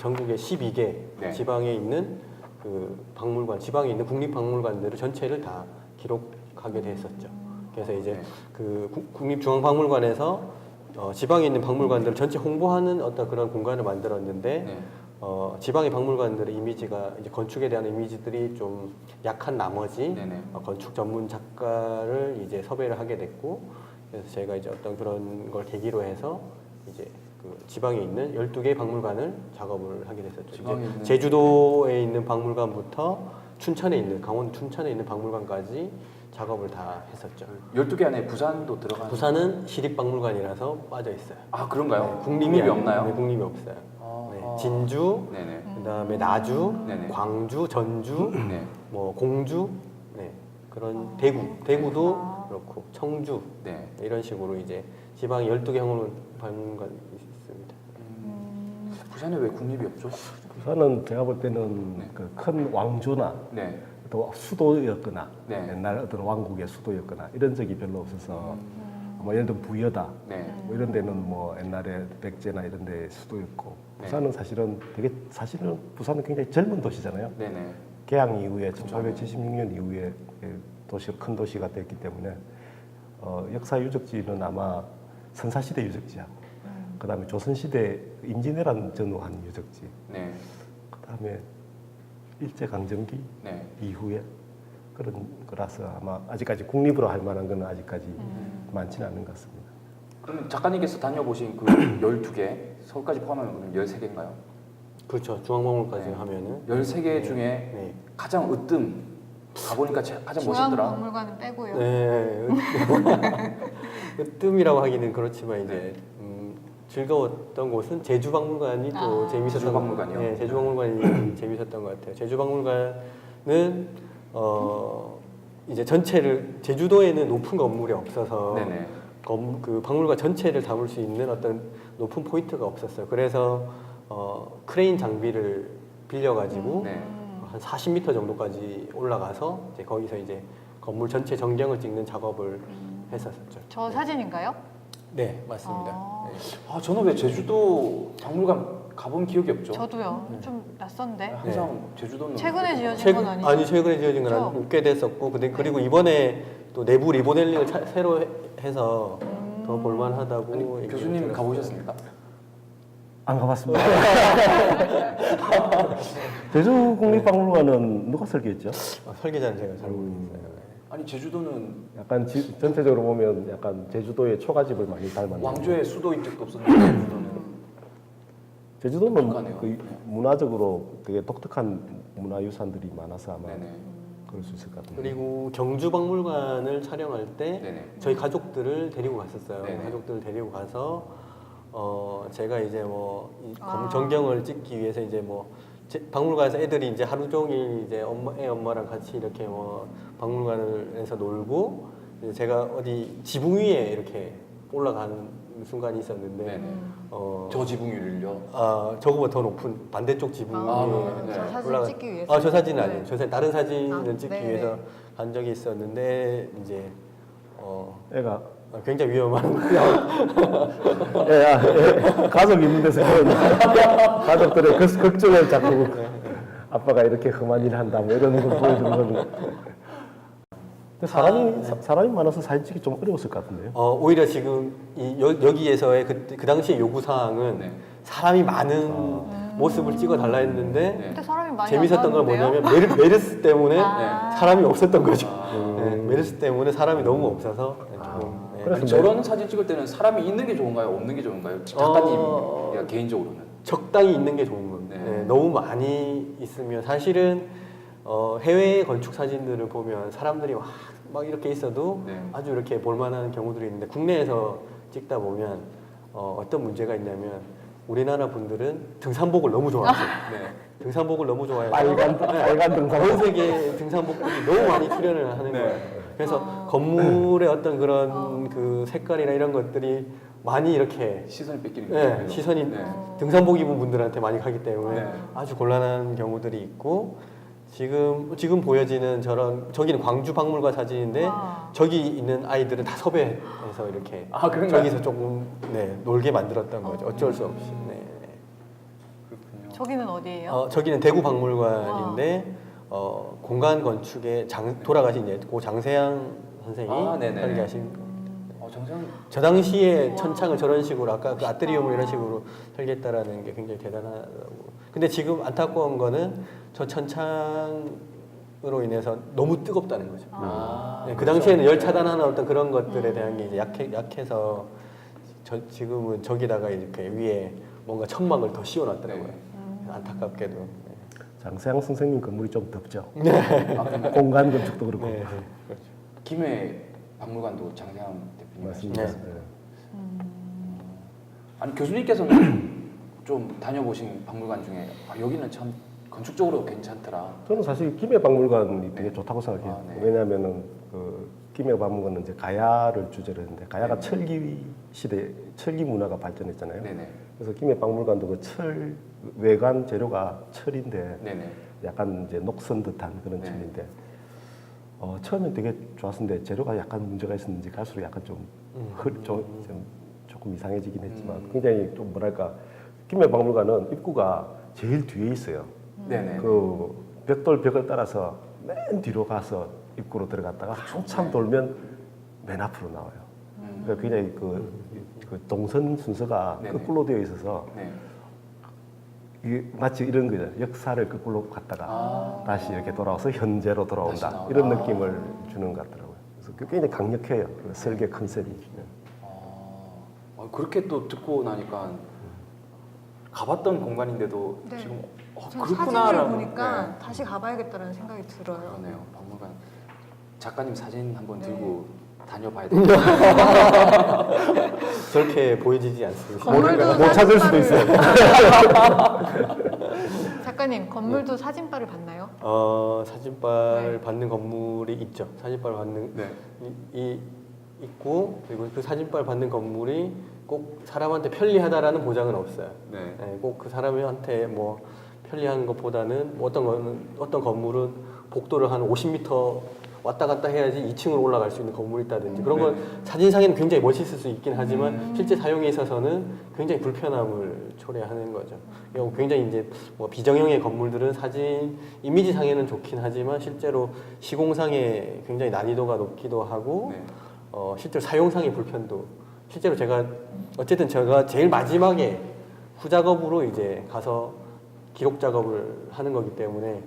전국의 12개 네. 지방에 있는 그 박물관, 지방에 있는 국립박물관들을 전체를 다 기록하게 됐었죠. 그래서 이제 네. 그 국립중앙박물관에서 지방에 있는 박물관들을 전체 홍보하는 어떤 그런 공간을 만들었는데 네. 지방의 박물관들의 이미지가 이제 건축에 대한 이미지들이 좀 약한 나머지 네네. 건축 전문 작가를 이제 섭외를 하게 됐고 그래서 제가 이제 어떤 그런 걸 계기로 해서 이제 그 지방에 있는 12개의 박물관을 작업을 하게 됐었죠. 지방에 이제 있는- 제주도에 있는 박물관부터 춘천에 있는 강원 춘천에 있는 박물관까지 작업을 다 했었죠. 12개 안에 부산도 들어가는. 부산은 시립박물관이라서 빠져 있어요. 아, 그런가요? 국립이 국립이 아니- 없나요? 네, 국립이 없어요. 아, 네, 아. 진주, 네네. 그다음에 나주, 네네. 광주, 전주, 네. 뭐 공주, 네, 그런 대구도 그렇고 청주 네. 이런 식으로 이제 지방 12개 박물관이 있습니다. 부산에 왜 국립이 없죠? 부산은 제가 볼 때는 네. 그 큰 왕조나 네. 또 수도였거나 네. 옛날 어떤 왕국의 수도였거나 이런 적이 별로 없어서 뭐 예를 들어 부여다 네. 뭐 이런 데는 뭐 옛날에 백제나 이런 데 수도였고 네. 부산은 사실은 부산은 굉장히 젊은 도시잖아요. 네네. 개항 이후에 1876년 이후에 큰 도시가 됐기 때문에 역사 유적지는 아마 선사시대 유적지하고 그다음에 조선시대 임진왜란 전후한 유적지 네. 그다음에 일제강점기 네. 이후에 그런 거라서 아마 아직까지 국립으로 할 만한 건 아직까지 많지는 않은 것 같습니다. 그럼 작가님께서 다녀보신 그 12개, 서울까지 포함하면 그럼 13개인가요? 그렇죠. 중앙박물관까지 네. 하면은 13개 중에 네. 가장 가보니까 가장 멋있더라. 중앙박물관은 빼고요. 네. 으뜸이라고 하기는 그렇지만 이제 즐거웠던 곳은 제주박물관이 또 재밌었던 제주박물관이요? 네, 제주박물관이 재밌었던 것 같아요. 제주박물관은 이제 전체를 제주도에는 높은 건물이 없어서 네네. 그 박물관 전체를 담을 수 있는 어떤 높은 포인트가 없었어요. 그래서 크레인 장비를 빌려가지고 네. 한 40m 정도까지 올라가서 이제 거기서 이제 건물 전체 전경을 찍는 작업을 했었었죠. 저 사진인가요? 네, 맞습니다. 아. 네. 아, 저는 왜 제주도 박물관 가본 기억이 없죠? 저도요. 좀 낯선데. 항상 제주도는 최근에 지어진 건 아니죠? 아니 최근에 지어진 건 그렇죠? 꽤 됐었고 그리고 이번에 또 내부 리모델링을 새로 해서 더 볼만하다고 아니, 얘기를 교수님 들었어요. 가보셨습니까? 안 가봤습니다. 제주국립박물관은 누가 설계했죠? 설계자는 제가 잘 모르겠어요. 아니 제주도는 약간 전체적으로 보면 약간 제주도의 초가집을 많이 닮았네요. 왕조의 수도인 적도 없었는데 제주도는 제주도는 독특하네요. 그 문화적으로 되게 독특한 문화유산들이 많아서 아마 네네. 그럴 수 있을 것 같은데. 그리고 경주박물관을 촬영할 때 네네. 저희 가족들을 데리고 갔었어요. 네네. 가족들을 데리고 가서 제가 이제 뭐 이 아. 전경을 찍기 위해서 이제 뭐 박물관에서 애들이 이제 하루 종일 이제 애 엄마랑 같이 이렇게 뭐 박물관에서 놀고 이제 제가 어디 지붕 위에 이렇게 올라가는 순간이 있었는데 네네. 어, 저 지붕 위를요. 저거보다 더 높은 반대쪽 지붕 아, 위에 네. 저 사진 올라가- 찍기 위해서. 저 사진은 네. 아니에요. 다른 사진을 아, 찍기 네네. 위해서 간 적이 있었는데 이제 애가 굉장히 위험한 가족이 있는 데서 그런 가족들의 걱정을 자꾸 아빠가 이렇게 험한 일을 한다 뭐 이런 걸 보여주는 거는. 근데 사람이 많아서 사진 찍기 좀 어려웠을 것 같은데요. 오히려 지금 여기에서의 그 당시의 요구 사항은 네. 사람이 많은 모습을 찍어 달라 했는데 네. 근데 사람이 많이 재밌었던 건 안 나왔는데요? 뭐냐면 메르스 때문에 아. 사람이 없었던 거죠. 아. 네, 메르스 때문에 사람이 너무 없어서 조금 네. 그래서 아니, 저런 사진 찍을 때는 사람이 있는 게 좋은가요? 없는 게 좋은가요? 작가님 개인적으로는. 적당히 있는 게 좋은 겁니다. 네. 네, 너무 많이 있으면 사실은 해외 건축 사진들을 보면 사람들이 막 이렇게 있어도 네. 아주 이렇게 볼만한 경우들이 있는데 국내에서 찍다 보면 어떤 문제가 있냐면 우리나라 분들은 등산복을 너무 좋아하세요. 네. 등산복을 너무 좋아해서 빨간 등산복. 전 세계 등산복들이 너무 많이 출연을 하는 네. 거예요. 그래서 건물의 어떤 그런 그 색깔이나 이런 것들이 많이 이렇게 시선을 뺏기는 네, 거예요. 시선이 네. 등산복 입은 분들한테 많이 가기 때문에 네. 아주 곤란한 경우들이 있고 지금 보여지는 저기는 광주 박물관 사진인데 와. 저기 있는 아이들은 다 섭외해서 이렇게 아, 그런가요? 저기서 조금 놀게 만들었던 거죠. 어쩔 수 없이. 네. 그렇군요. 저기는 어디예요? 저기는 대구 박물관인데 공간 건축의 돌아가신 이제 고 장세양 선생이 아, 네네. 설계하신 정상 저 당시에 천창을 저런 식으로 아까 그 아트리움을 이런 식으로 설계했다라는 게 굉장히 대단하다고. 근데 지금 안타까운 거는 저 천창으로 인해서 너무 뜨겁다는 거죠. 네, 그 당시에는 열 차단하는 어떤 그런 것들에 대한 게 이제 약해서 지금은 저기다가 이렇게 위에 뭔가 천막을 더 씌워놨더라고요. 안타깝게도. 네. 장세양 선생님 건물이 좀 덥죠. 공간 건축도 그렇고. 네, 그렇죠. 김해 박물관도 장세양 대표님 맞습니다. 하시는 네. 아니 교수님께서는 좀 다녀보신 박물관 중에 여기는 참 건축적으로 괜찮더라. 저는 사실 김해 박물관이 되게 좋다고 생각해요. 아, 네. 왜냐하면은 그 김해 박물관은 이제 가야를 주제로 했는데 가야가 네. 철기 시대 철기 문화가 발전했잖아요. 네네. 그래서 김해 박물관도 그 철 외관 재료가 철인데 네네. 약간 이제 녹슨 듯한 그런 네. 철인데 처음엔 되게 좋았었는데 재료가 약간 문제가 있었는지 갈수록 약간 조금 이상해지긴 했지만 굉장히 좀 뭐랄까 김해 박물관은 입구가 제일 뒤에 있어요. 네네. 그 벽을 따라서 맨 뒤로 가서 입구로 들어갔다가 한참 돌면 맨 앞으로 나와요. 그러니까 굉장히 그 동선 순서가 네네. 거꾸로 되어 있어서 네. 이게 마치 이런 거죠. 역사를 거꾸로 갔다가 다시 이렇게 돌아와서 현재로 다시 돌아온다. 나온다. 이런 느낌을 주는 것 같더라고요. 그래서 굉장히 강력해요. 그 설계 컨셉이. 그렇게 또 듣고 나니까 가봤던 공간인데도 네. 지금 전 사진을 그렇구나라고. 보니까 네. 다시 가봐야겠다는 생각이 들어요. 그러네요. 박물관 작가님 사진 한번 네. 들고 다녀봐야 돼요. 저렇게 보여지지 않습니다. 건물도 못 찾을 수도 있어요. 작가님 건물도 사진빨을 봤나요? 사진빨 네. 받는 건물이 있죠. 사진빨 받는 네. 있고 그리고 그 사진빨 받는 건물이 꼭 사람한테 편리하다라는 보장은 없어요. 네. 꼭 그 사람한테 뭐 편리한 것보다는 어떤 건물은 복도를 한 50m 왔다 갔다 해야지 2층으로 올라갈 수 있는 건물이 있다든지 그런 건 사진상에는 굉장히 멋있을 수 있긴 하지만 실제 사용에 있어서는 굉장히 불편함을 초래하는 거죠. 굉장히 이제 뭐 비정형의 건물들은 사진 이미지상에는 좋긴 하지만 실제로 시공상에 굉장히 난이도가 높기도 하고 네. 실제로 사용상의 불편도 실제로 제가 제일 마지막에 후작업으로 이제 가서 기록 작업을 하는 거기 때문에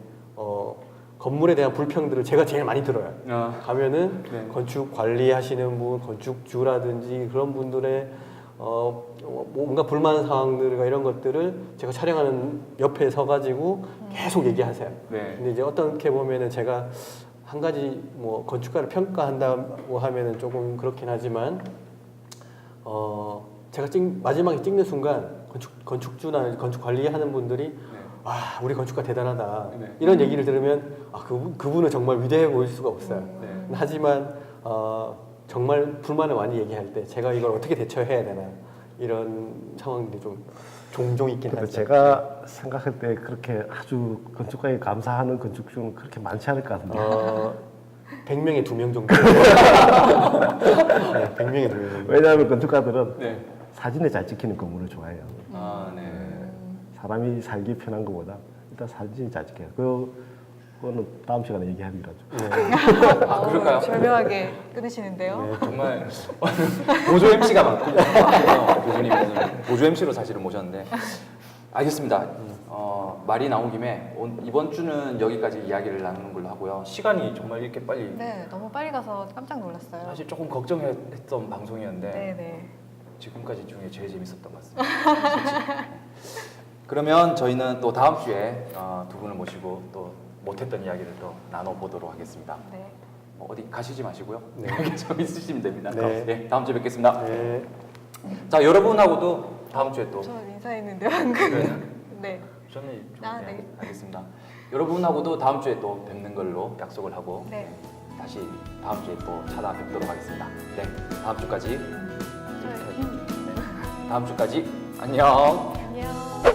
건물에 대한 불평들을 제가 제일 많이 들어요. 가면은 네. 건축 관리하시는 분, 건축주라든지 그런 분들의 뭔가 불만 사항들과 이런 것들을 제가 촬영하는 옆에 서가지고 계속 얘기하세요. 네. 근데 이제 어떻게 보면은 제가 한 가지 뭐 건축가를 평가한다고 하면은 조금 그렇긴 하지만 제가 마지막에 찍는 순간 건축주나 건축 관리하는 분들이 와 우리 건축가 대단하다 네. 이런 얘기를 들으면 그분은 정말 위대해 보일 수가 없어요. 네. 하지만 정말 불만을 많이 얘기할 때 제가 이걸 어떻게 대처해야 되나 이런 상황들이 좀 종종 있긴 근데 하죠. 제가 생각할 때 그렇게 아주 건축가에 감사하는 건축주는 그렇게 많지 않을 것 같은데. 100명에 2명 정도. 네, 100명에 2명 정도. 왜냐하면 건축가들은 네. 사진에 잘 찍히는 건물을 좋아해요. 아, 네. 사람이 살기 편한 것보다 일단 사진이 잘 찍혀요. 그거는 다음 시간에 얘기하기로 하죠. 아, 그럴까요? 절묘하게 끊으시는데요. 네. 정말 보조 MC가 많군요. 교수님 오늘 보조 MC로 사실은 모셨는데 알겠습니다. 말이 나온 김에 이번 주는 여기까지 이야기를 나누는 걸로 하고요. 시간이 정말 이렇게 빨리 네, 너무 빨리 가서 깜짝 놀랐어요. 사실 조금 걱정했던 방송이었는데 네네. 지금까지 중에 제일 재밌었던 것 같습니다. 솔직히. 그러면 저희는 또 다음 주에 두 분을 모시고 또 못했던 이야기를 또 나눠보도록 하겠습니다. 네. 어디 가시지 마시고요. 네. 여기 좀 있으시면 됩니다. 네. 네, 다음 주에 뵙겠습니다. 네. 자, 여러분하고도 다음 주에 또 저 인사했는데 방금. 네. 저는 좀, 아, 네, 네. 알겠습니다. 여러분하고도 다음 주에 또 뵙는 걸로 약속을 하고 네. 다시 다음 주에 또 찾아뵙도록 하겠습니다. 네, 다음 주까지 저희 다음 주까지 안녕. 안녕.